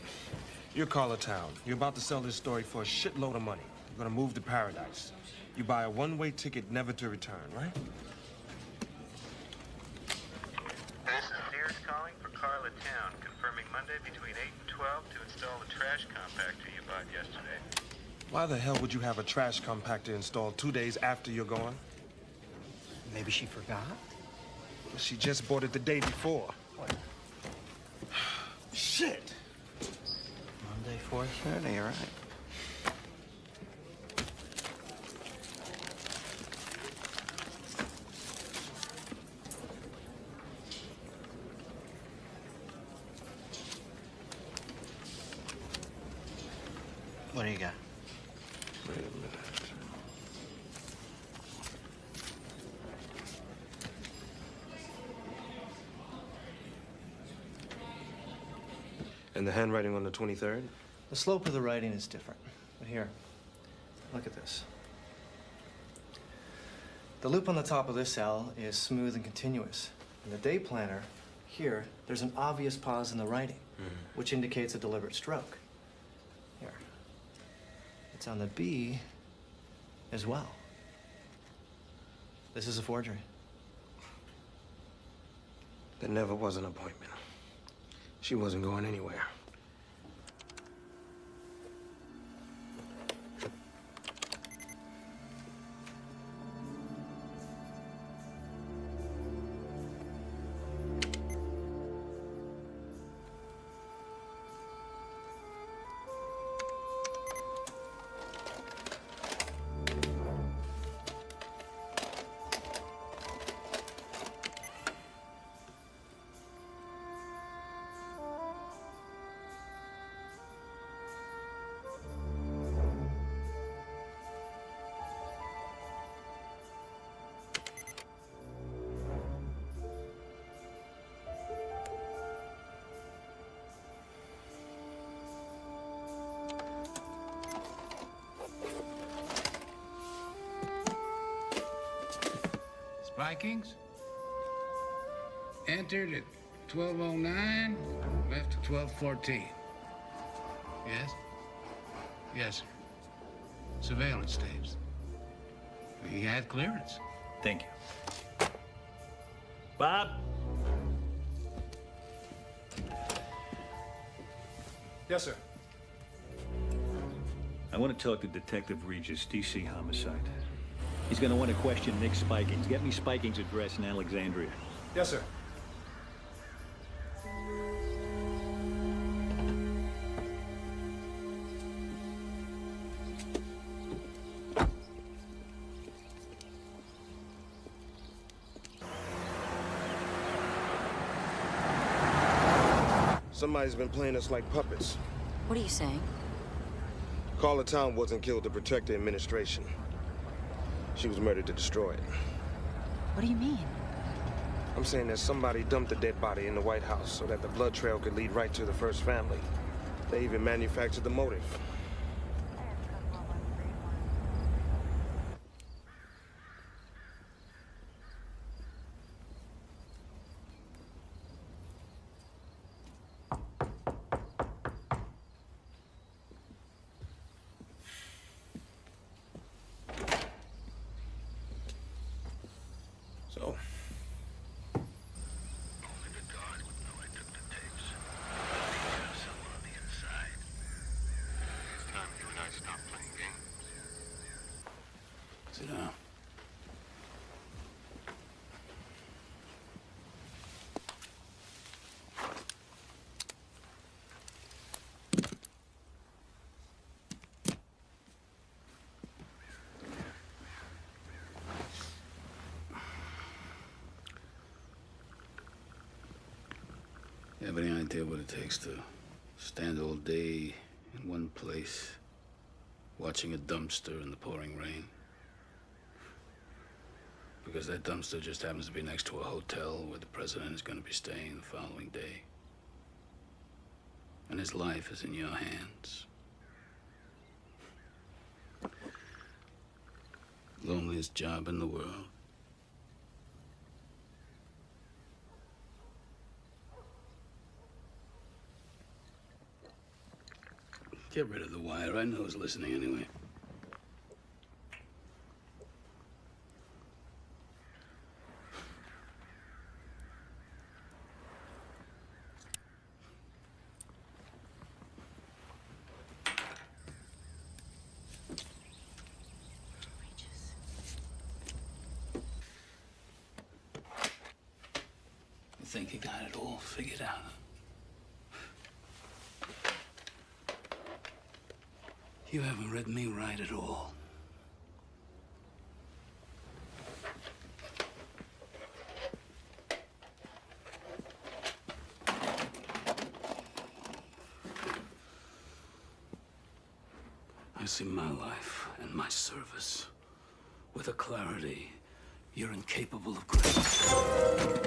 S10: you're Carla Town. You're about to sell this story for a shitload of money. You're gonna move to paradise. You buy a one-way ticket never to return, right?
S6: This is Sears calling for Carla Town, confirming Monday between 8 and 12 to install the trash compactor you bought yesterday.
S10: Why the hell would you have a trash compactor installed 2 days after you're gone?
S14: Maybe she forgot?
S10: She just bought it the day before.
S14: What?
S10: Shit!
S14: Monday, 4:30, you're right. What do you got?
S10: Wait a minute. And the handwriting on the 23rd?
S14: The slope of the writing is different. But here, look at this. The loop on the top of this L is smooth and continuous. In the day planner, here, there's an obvious pause in the writing, which indicates a deliberate stroke. Here. It's on the B as well. This is a forgery.
S10: There never was an appointment. She wasn't going anywhere.
S23: Vikings entered at 12:09, left at 12:14. Yes? Yes, sir. Surveillance tapes. He had clearance.
S12: Thank you. Bob?
S24: Yes, sir.
S12: I want to talk to Detective Regis, DC Homicide. He's going to want to question Nick Spikings. Get me Spikings' address in Alexandria.
S24: Yes, sir.
S10: Somebody's been playing us like puppets.
S5: What are you saying?
S10: Carla Town wasn't killed to protect the administration. She was murdered to destroy it.
S5: What do you mean?
S10: I'm saying that somebody dumped a dead body in the White House so that the blood trail could lead right to the first family. They even manufactured the motive.
S23: So?
S7: Only the God would know I took the tapes. I have someone on the inside. It's time you and I stop playing games.
S23: Sit down. You have any idea what it takes to stand all day in one place, watching a dumpster in the pouring rain? Because that dumpster just happens to be next to a hotel where the president is going to be staying the following day. And his life is in your hands. Loneliest job in the world. Get rid of the wire. I know who's listening anyway. You think you got it all figured out? You haven't read me right at all. I see my life and my service with a clarity you're incapable of grasping.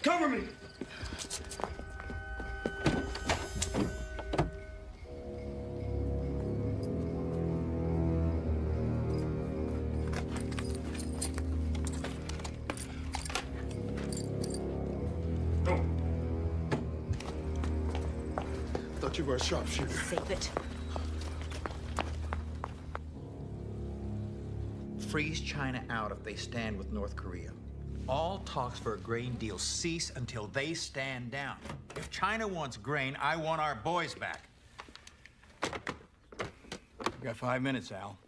S8: Cover me!
S17: Thought you were a sharpshooter.
S18: Save it. Freeze China out if they stand with North Korea. All talks for a grain deal cease until they stand down. If China wants grain, I want our boys back.
S12: You got 5 minutes, Al.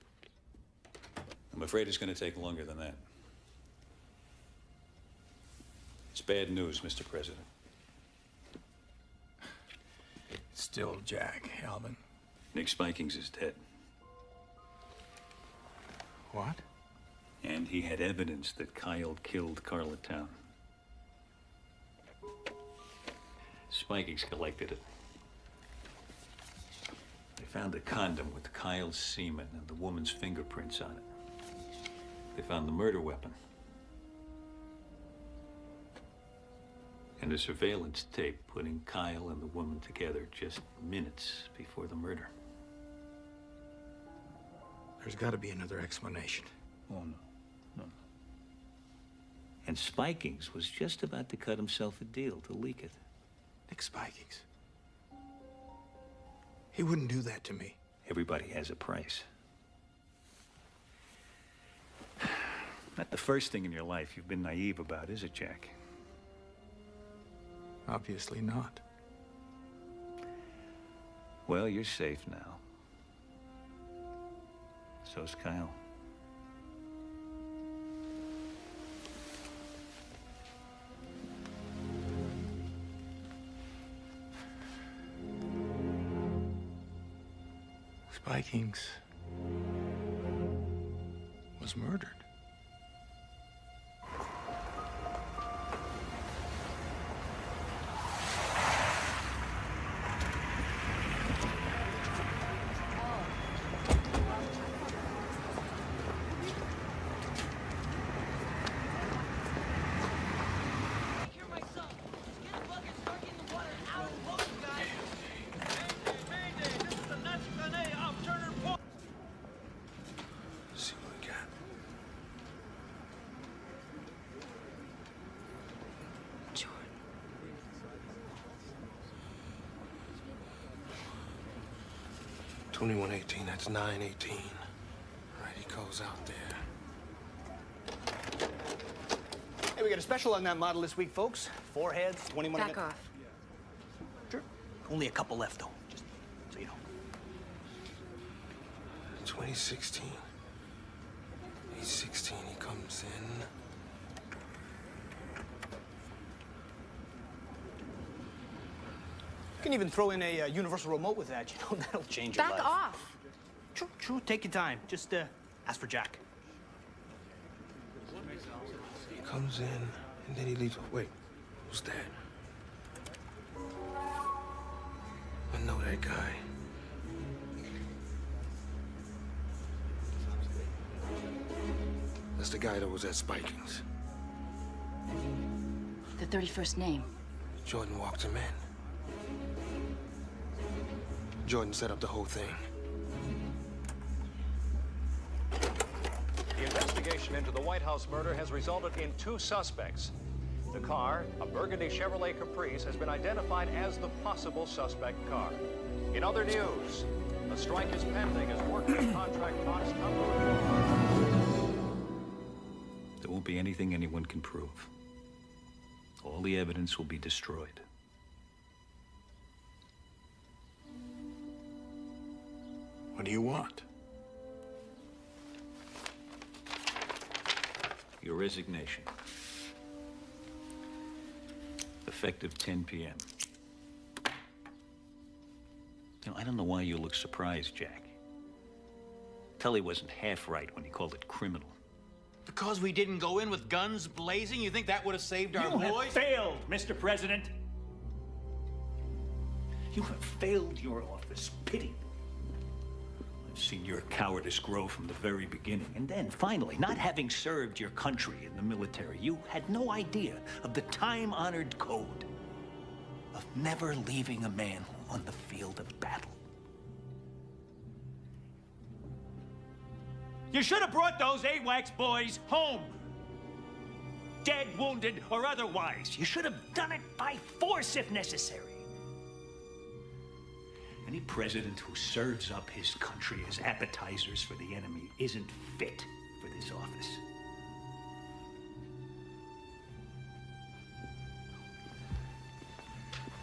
S1: I'm afraid it's going to take longer than that. It's bad news, Mr. President.
S12: Still Jack, Alvin.
S1: Nick Spikings is dead.
S12: What?
S1: And he had evidence that Kyle killed Carla Town. Spikings collected it. They
S12: found a condom with Kyle's semen and the woman's fingerprints on it. They found the murder weapon. And a surveillance tape putting Kyle and the woman together just minutes before the murder.
S18: There's got to be another explanation.
S12: Oh, no. No. And Spikings was just about to cut himself a deal to leak it.
S18: Nick Spikings. He wouldn't do that to me.
S12: Everybody has a price. Not the first thing in your life you've been naive about, is it, Jack?
S18: Obviously not.
S12: Well, you're safe now. So's Kyle.
S18: Spikings was murdered.
S9: See what we got.
S5: Jordan.
S9: $21.18, that's $9.18. All right, he goes out there.
S2: Hey, we got a special on that model this week, folks. 4 heads, 21.
S5: Back off.
S2: Sure. Only a couple left, though. Just so you know.
S9: 2016. He's 16, he comes in.
S2: You can even throw in a universal remote with that. You know, that'll change your life.
S5: Back off.
S2: True, true. Take your time. Just ask for Jack.
S9: He comes in, and then he leaves. Wait, who's that? I know that guy. That's the guy that was at Spikings.
S5: The 31st name.
S9: Jordan walked him in. Jordan set up the whole thing.
S4: The investigation into the White House murder has resulted in 2 suspects. The car, a burgundy Chevrolet Caprice, has been identified as the possible suspect car. In other news, a strike is pending as workers contract Fox
S12: There won't be anything anyone can prove. All the evidence will be destroyed.
S18: What do you want?
S12: Your resignation. Effective 10 p.m. Now, I don't know why you look surprised, Jack. Tully wasn't half right when he called it criminal.
S18: Because we didn't go in with guns blazing, you think that would have saved our
S12: You
S18: boys?
S12: have failed, Mr. President. You have failed your office. Pity. I've seen your cowardice grow from the very beginning. And then, finally, not having served your country in the military, you had no idea of the time-honored code of never leaving a man on the field of battle. You should have brought those AWACS boys home. Dead, wounded, or otherwise. You should have done it by force if necessary. Any president who serves up his country as appetizers for the enemy isn't fit for this office.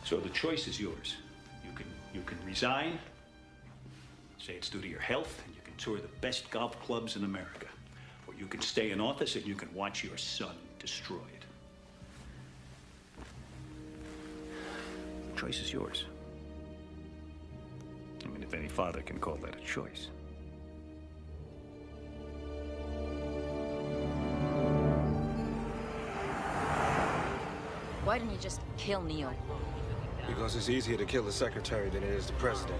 S12: So the choice is yours. You can resign, say it's due to your health, and you can tour the best golf clubs in America. Or you can stay in office and you can watch your son destroyed. The choice is yours. I mean, if any father can call that a choice.
S5: Why didn't you just kill Neil?
S9: Because it's easier to kill the secretary than it is the president.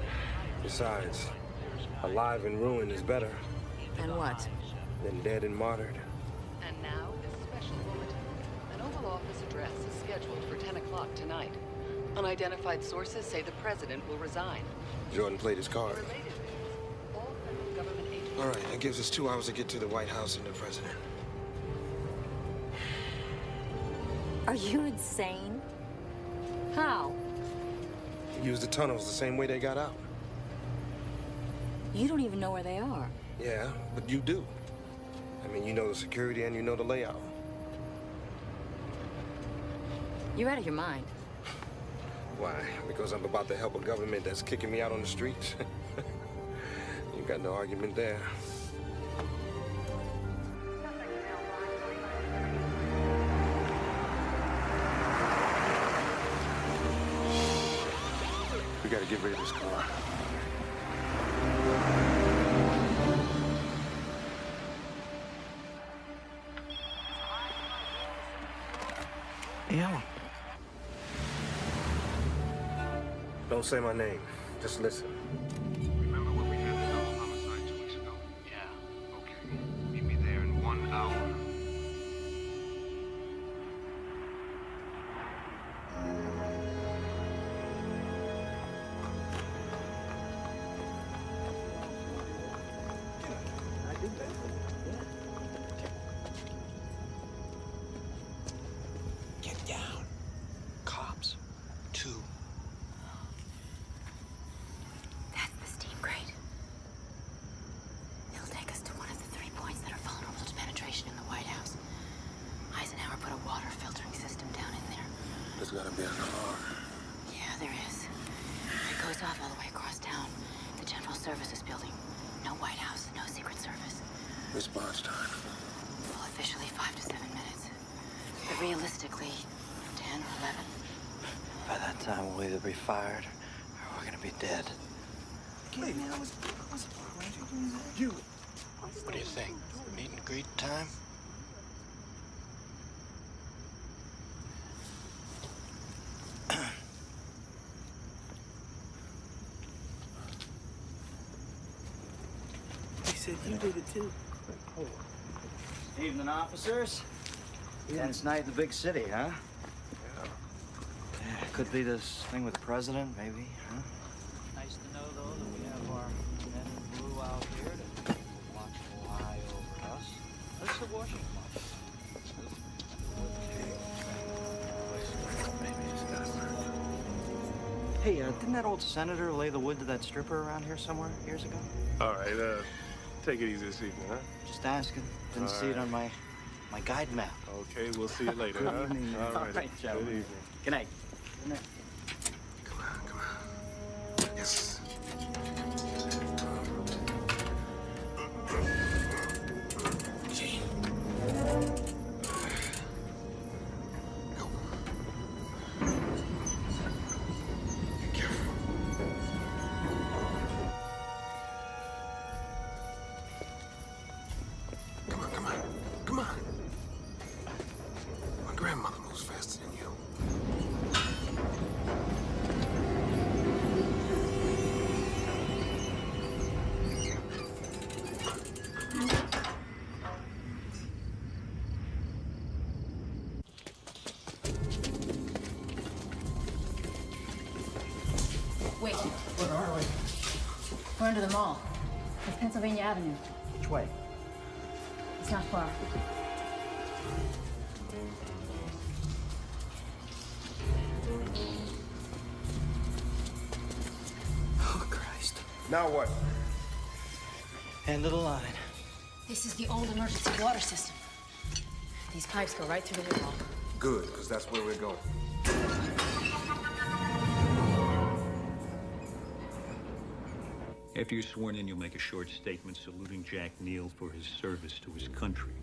S9: Besides, alive and ruined is better
S16: And what?
S9: than dead and martyred.
S13: And now, this special bulletin. An Oval Office address is scheduled for 10 o'clock tonight. Unidentified sources say the president will resign.
S9: Jordan played his card.
S13: Related news, all federal government agencies...
S10: All right, that gives us 2 hours to get to the White House and the president.
S19: Are you insane? How?
S9: Use the tunnels the same way they got out.
S19: You don't even know where they are.
S9: Yeah, but you do. I mean, you know the security and you know the layout.
S19: You're out of your mind.
S9: Why? Because I'm about to help a government that's kicking me out on the streets? You got no argument there. We gotta get rid of this car.
S8: Yeah.
S9: Don't say my name. Just listen.
S7: Remember when we had the double homicide 2 weeks ago? Yeah. Okay. Meet me there in 1 hour.
S8: Get down. Cops. 2.
S5: That's the steam crate. It'll take us to one of the 3 points that are vulnerable to penetration in the White House. Eisenhower put a water filtering system down in there.
S9: There's gotta be a car.
S5: Yeah, there is. It goes off all the way across town. The General Services Building. No White House, no Secret Service.
S9: Response time.
S5: Well, officially 5 to 7 minutes. But realistically, 10 or 11.
S14: By that time, we'll either be fired or we're gonna be dead.
S10: You.
S14: What do you think? Meet and greet time? He said you did it too.
S20: Evening, officers. Tense night in the big city, huh?
S14: Yeah, could be this thing with the president, maybe, huh?
S20: Nice to know, though, that we have our men in blue out here to watch fly over us. That's the Washington March.
S14: Hey, didn't that old senator lay the wood to that stripper around here somewhere years ago?
S9: All right, take it easy this evening, huh?
S14: Just asking. Didn't
S9: All
S14: see it
S9: right.
S14: on my guide map.
S9: Okay, we'll see you later, huh?
S14: All right, gentlemen.
S9: Good evening.
S14: Good night.
S20: Good night.
S9: Yes.
S10: Come on. My grandmother moves faster than you.
S16: Wait.
S10: Where are we?
S16: We're under the mall. It's Pennsylvania Avenue.
S14: Which way?
S16: It's not far.
S14: Oh, Christ.
S9: Now what?
S14: End of the line.
S16: This is the old emergency water system. These pipes go right through the wall.
S9: Good, because that's where we're going.
S1: After you're sworn in, you'll make a short statement saluting Jack Neal for his service to his country.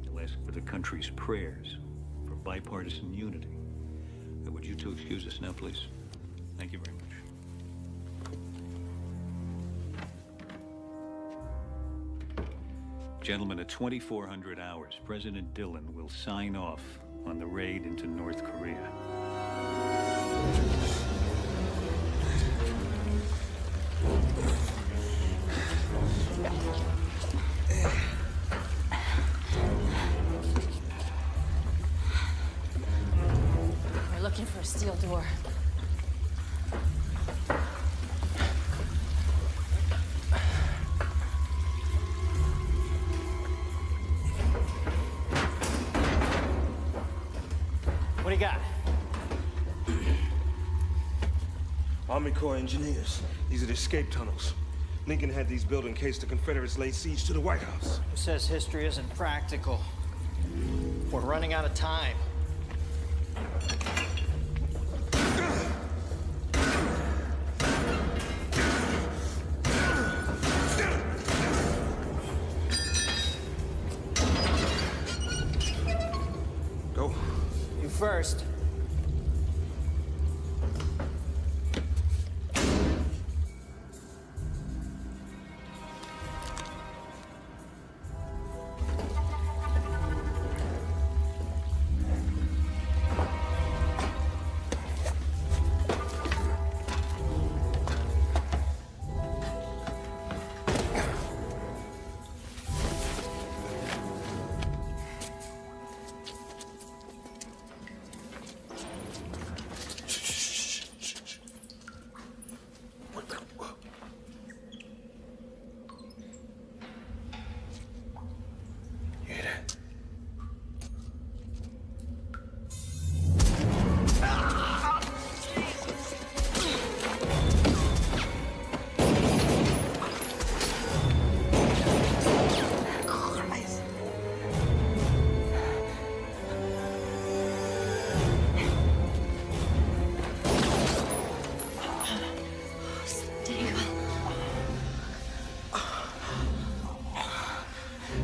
S1: You'll ask for the country's prayers for bipartisan unity. Would you two excuse us now, please? Thank you very much. Gentlemen, at 2400 hours, President Dillon will sign off on the raid into North Korea.
S16: concealed door.
S2: What do you got?
S9: Army Corps engineers. These are the escape tunnels. Lincoln had these built in case the Confederates laid siege to the White House.
S2: Who says history isn't practical? We're running out of time.
S9: Go.
S2: You first.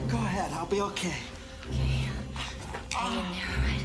S14: Go ahead, I'll be okay.
S16: Hang in there, all right?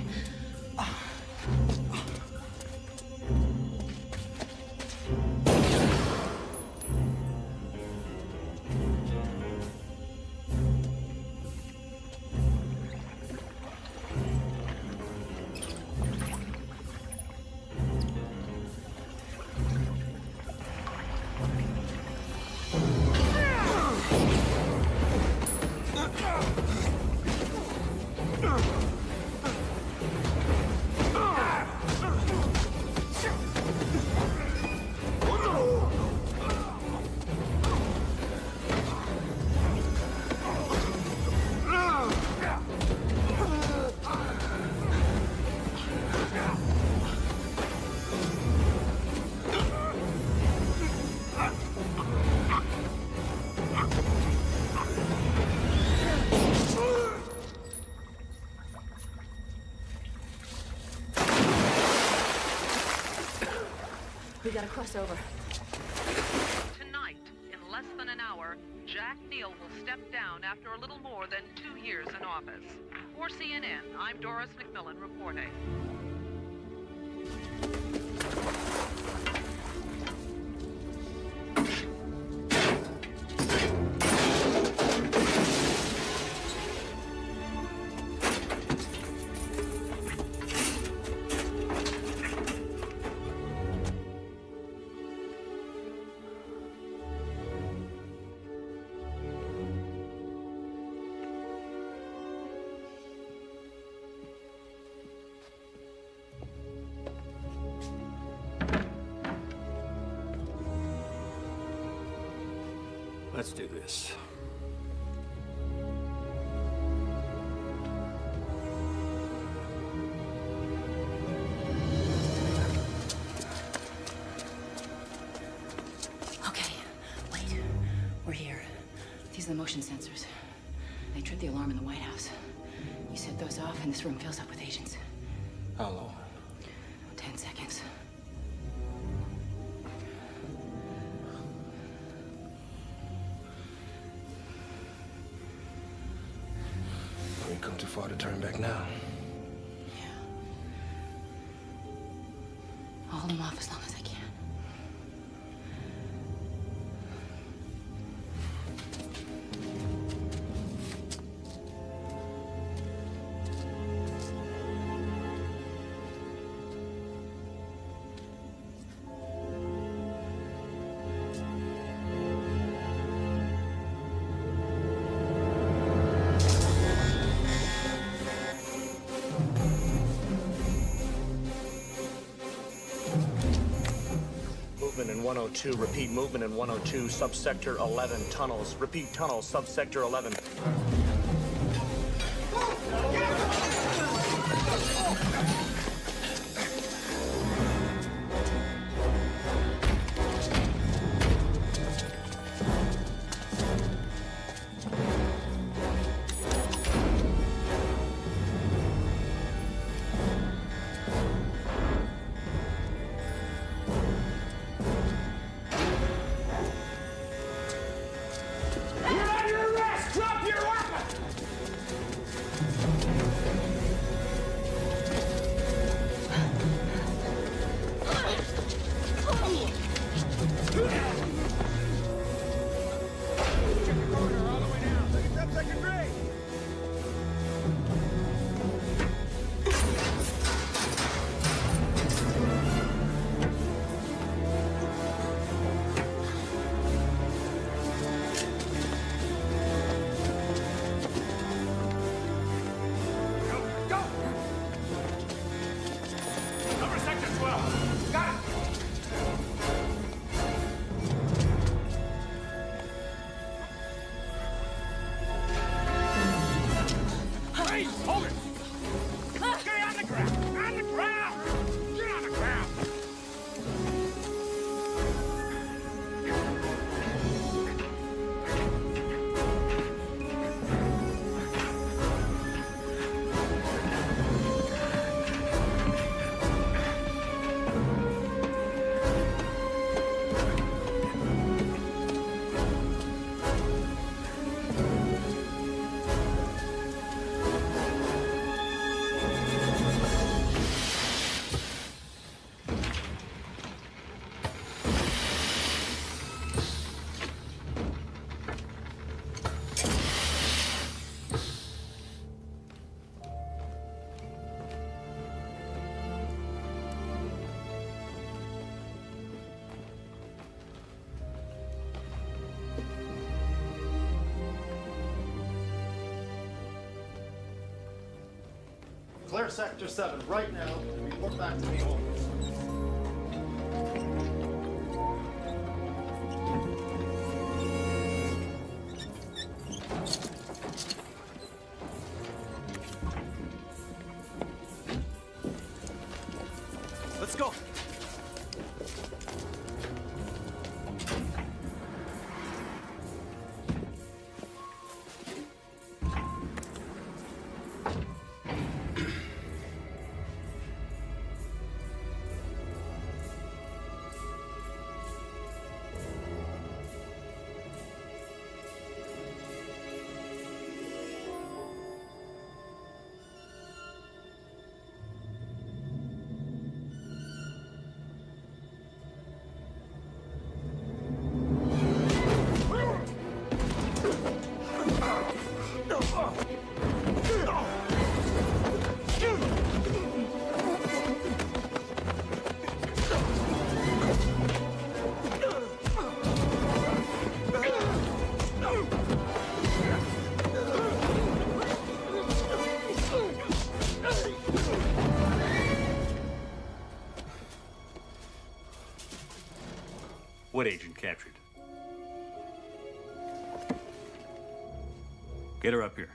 S16: We gotta cross over.
S13: Tonight, in less than an hour, Jack Neal will step down after a little more than 2 years in office. For CNN, I'm Doris McMillan reporting.
S12: Let's do this.
S5: Okay, wait. We're here. These are the motion sensors. They tripped the alarm in the White House. You set those off, and this room fills up with agents.
S9: How long?
S5: 10 seconds.
S9: We come too far to turn back now.
S5: I'll hold them off as long as I can.
S14: in 102. Repeat, movement in 102, subsector 11, tunnels. Repeat, tunnels, subsector 11. Clear Sector 7 right now and report back to me always.
S2: Let's go.
S1: What agent captured? Get her up here.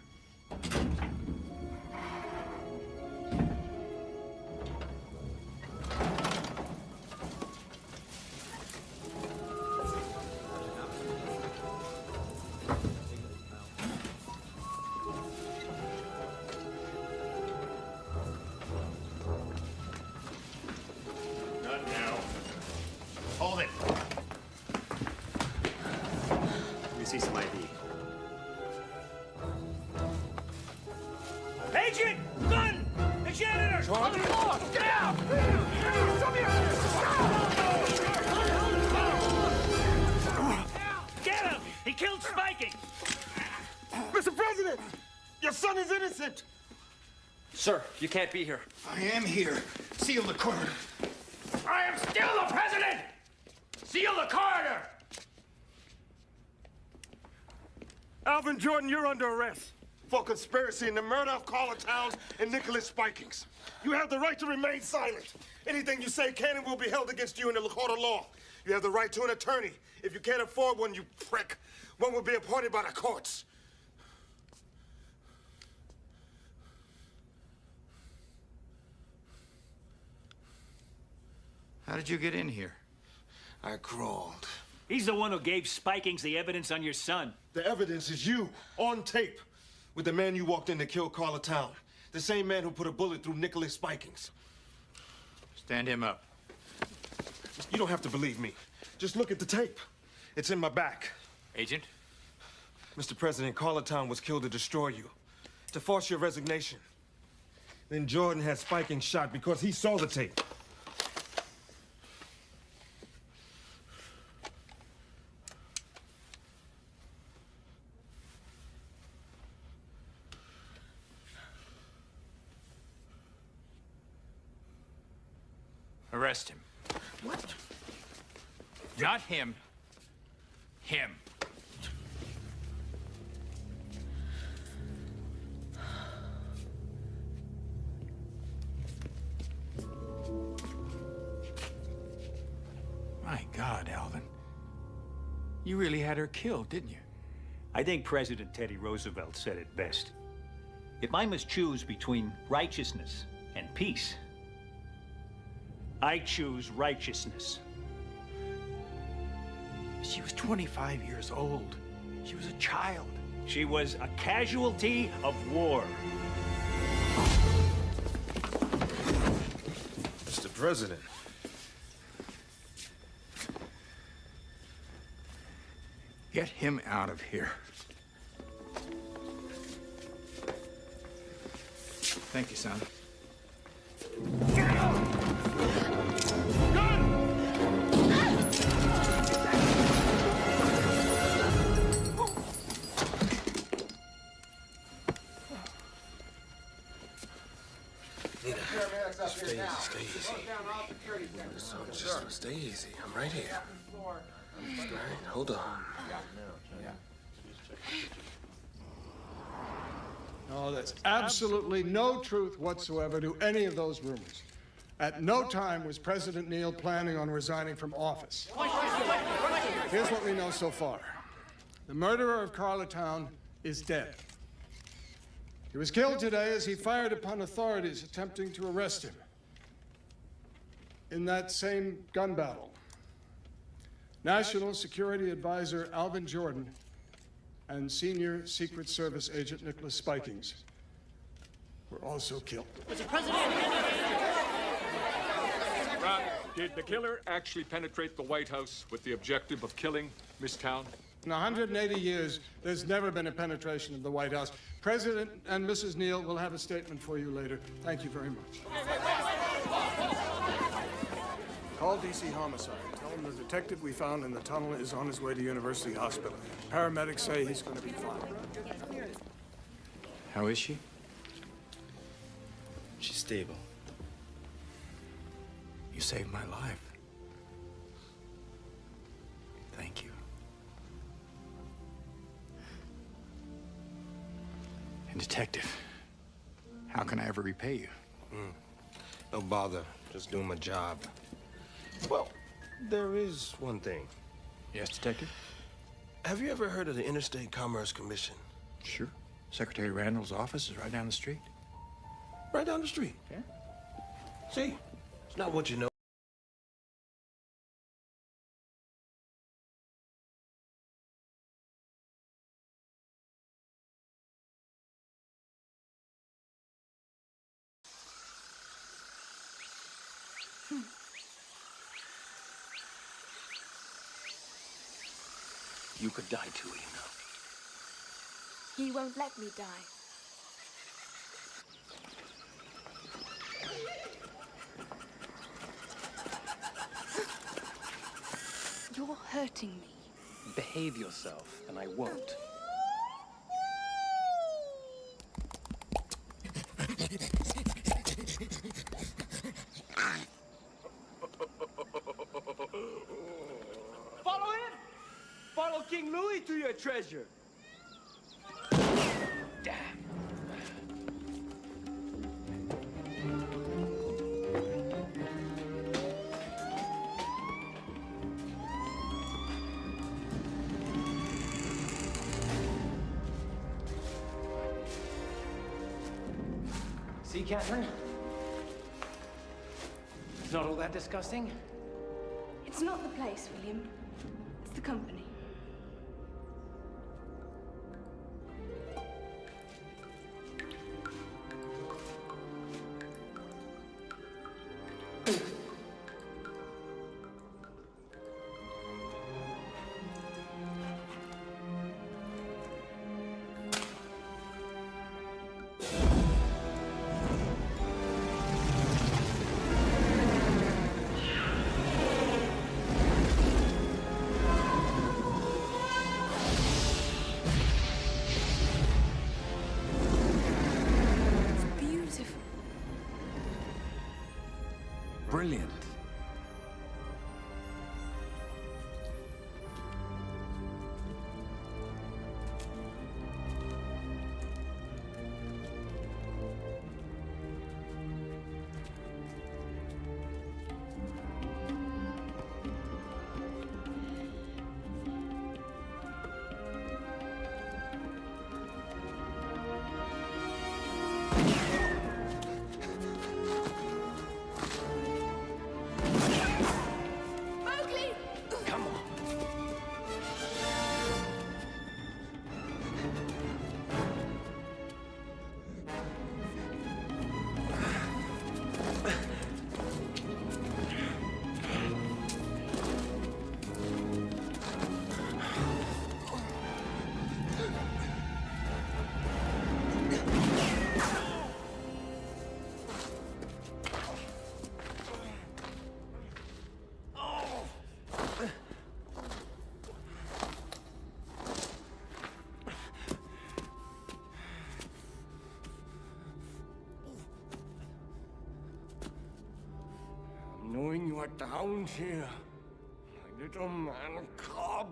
S7: Not now. Hold it. Let me see some ID.
S12: Agent! Gun! The janitor! On the floor! Get out! Get him! He killed Spiking!
S24: Mr. President, your son is innocent.
S14: Sir, you can't be here.
S24: I am here. Seal the corridor.
S12: I am still the president! Seal the corridor!
S24: Alvin Jordan, you're under arrest for conspiracy in the murder of Carla Towns and Nicholas Spikings. You have the right to remain silent. Anything you say can and will be held against you in the court of law. You have the right to an attorney. If you can't afford one, you prick, one will be appointed by the courts.
S18: How did you get in here?
S24: I crawled.
S12: He's the one who gave Spikings the evidence on your son.
S24: The evidence is you, on tape, with the man you walked in to kill Carla Town. The same man who put a bullet through Nicholas Spikings.
S18: Stand him up.
S24: You don't have to believe me. Just look at the tape. It's in my back.
S18: Agent?
S24: Mr. President, Carla Town was killed to destroy you, to force your resignation. Then Jordan had Spikings shot because he saw the tape.
S18: Arrest him.
S24: What?
S18: Not him. Him. My God, Alvin. You really had her killed, didn't you?
S12: I think President Teddy Roosevelt said it best. If I must choose between righteousness and peace, I choose righteousness.
S18: She was 25 years old. She was a child.
S12: She was a casualty of war.
S24: Mr. President.
S18: Get him out of here. Thank you, son.
S9: Stay easy. I'm right here. All right, hold on.
S3: No, there's absolutely no truth whatsoever to any of those rumors. At no time was President Neal planning on resigning from office. Here's what we know so far. The murderer of Carla Town is dead. He was killed today as he fired upon authorities attempting to arrest him. In that same gun battle, National Security Advisor Alvin Jordan and Senior Secret Service Agent Nicholas Spikings were also killed.
S15: Mr. President!
S21: Ron, did the killer actually penetrate the White House with the objective of killing Miss Town?
S3: In 180 years, there's never been a penetration of the White House. President and Mrs. Neal will have a statement for you later. Thank you very much. Call DC Homicide. Tell them the detective we found in the tunnel is on his way to University Hospital. Paramedics say he's going to be fine.
S18: How is she?
S9: She's stable.
S18: You saved my life. Thank you. And Detective, how can I ever repay you?
S9: No bother. Just doing my job. Well, there is one thing.
S18: Yes, Detective?
S9: Have you ever heard of the Interstate Commerce Commission?
S18: Sure. Secretary Randall's office is right down the street.
S9: Right down the street.
S18: Yeah.
S9: See, it's not what you know.
S12: You could die too, you know.
S22: He won't let me die. You're hurting me.
S25: Behave yourself, and I won't.
S26: Follow him! Follow King Louis to your treasure.
S8: See, Catherine? It's not all that disgusting.
S22: It's not the place, William. It's the company. Beautiful.
S4: Brilliant.
S22: Mowgli!
S8: Come on.
S26: Knowing you are down here, my little man cub.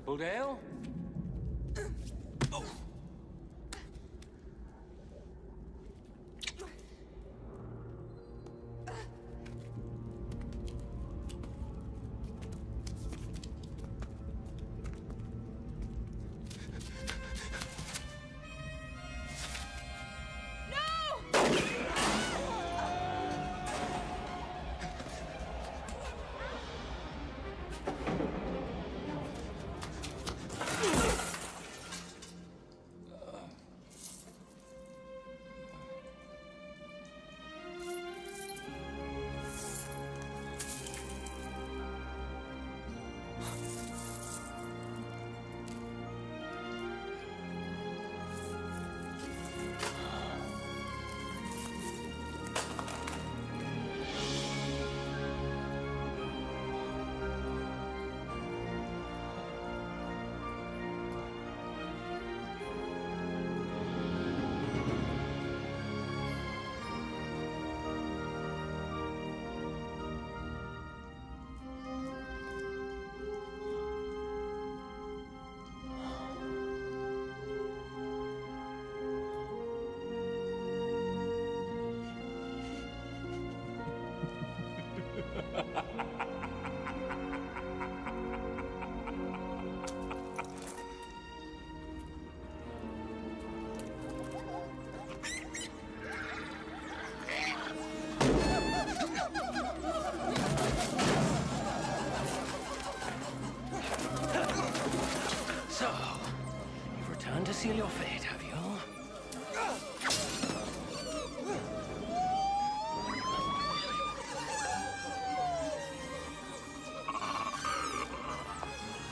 S26: Budale?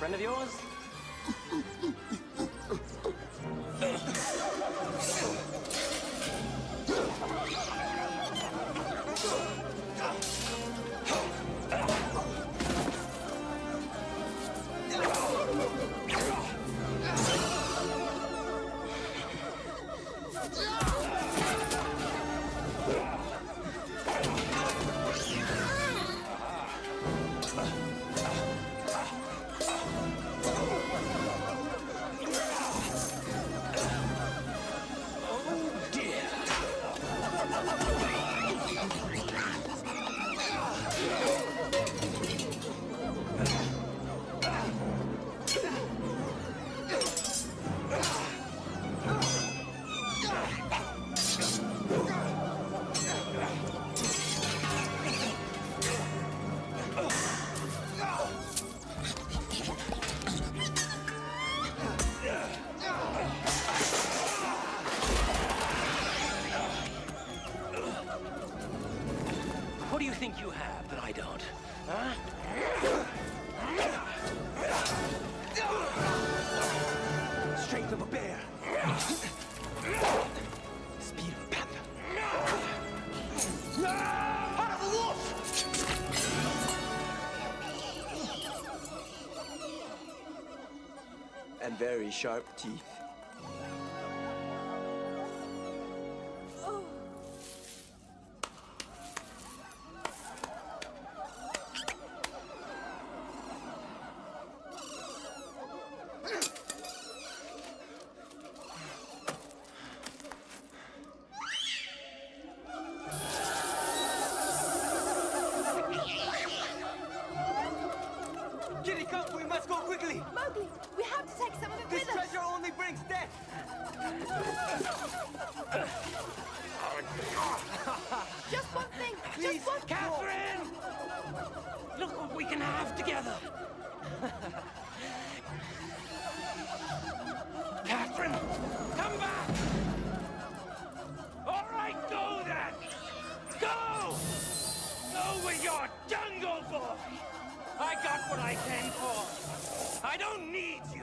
S4: friend of yours? What do you think you have that I don't? Huh? Strength of a bear. Speed of a panther. Heart of a wolf!
S6: And very sharp teeth.
S4: Kitty, come! We must go quickly!
S22: Mowgli, we have to take some of it
S4: This
S22: with us.
S4: treasure only brings death!
S22: Just one thing.
S4: Please,
S22: Just one.
S4: Catherine! Look what we can have together! Catherine, come back! All right, go then! Go! Go with your jungle boy! I got what I came for! I don't need you!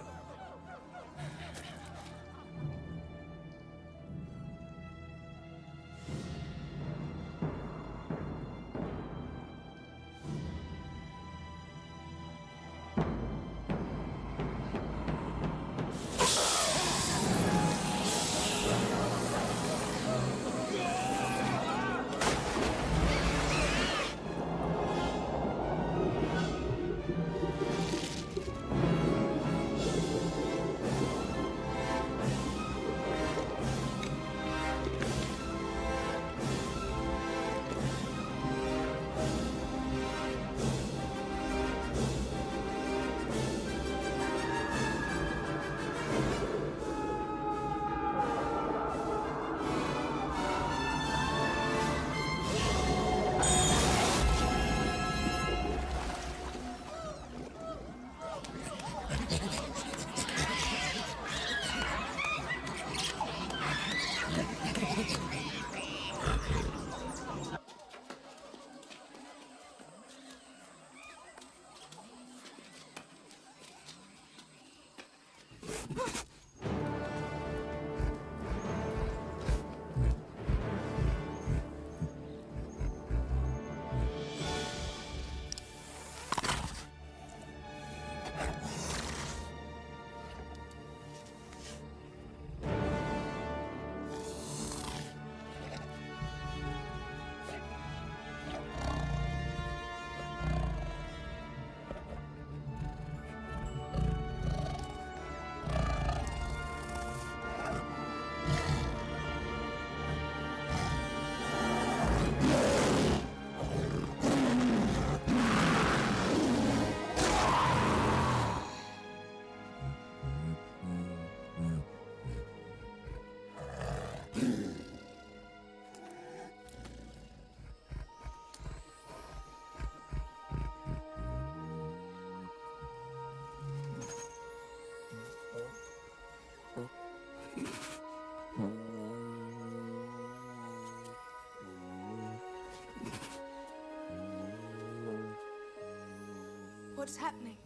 S22: What's happening?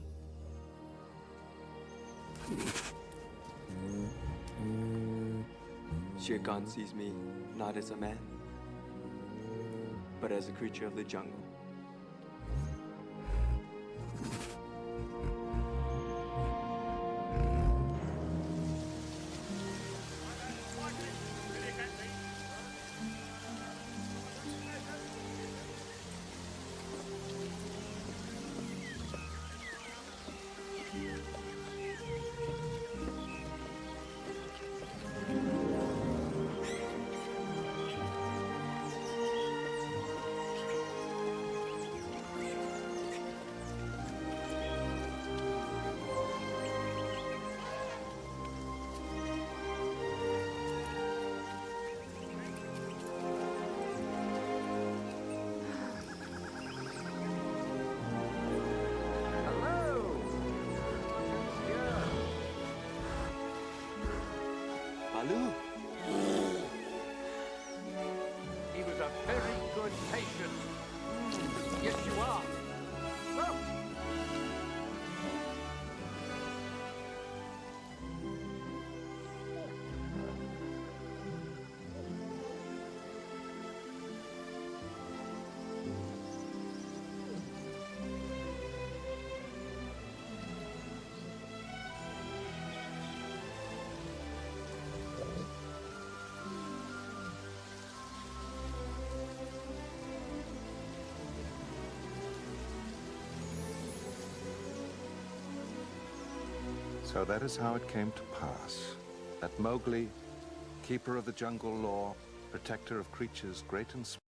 S6: Shere Khan sees me not as a man, but as a creature of the jungle. Baloo!
S4: He was a very good patient. Yes, you are. Oh.
S11: So that is how it came to pass that Mowgli, keeper of the jungle law, protector of creatures great and small,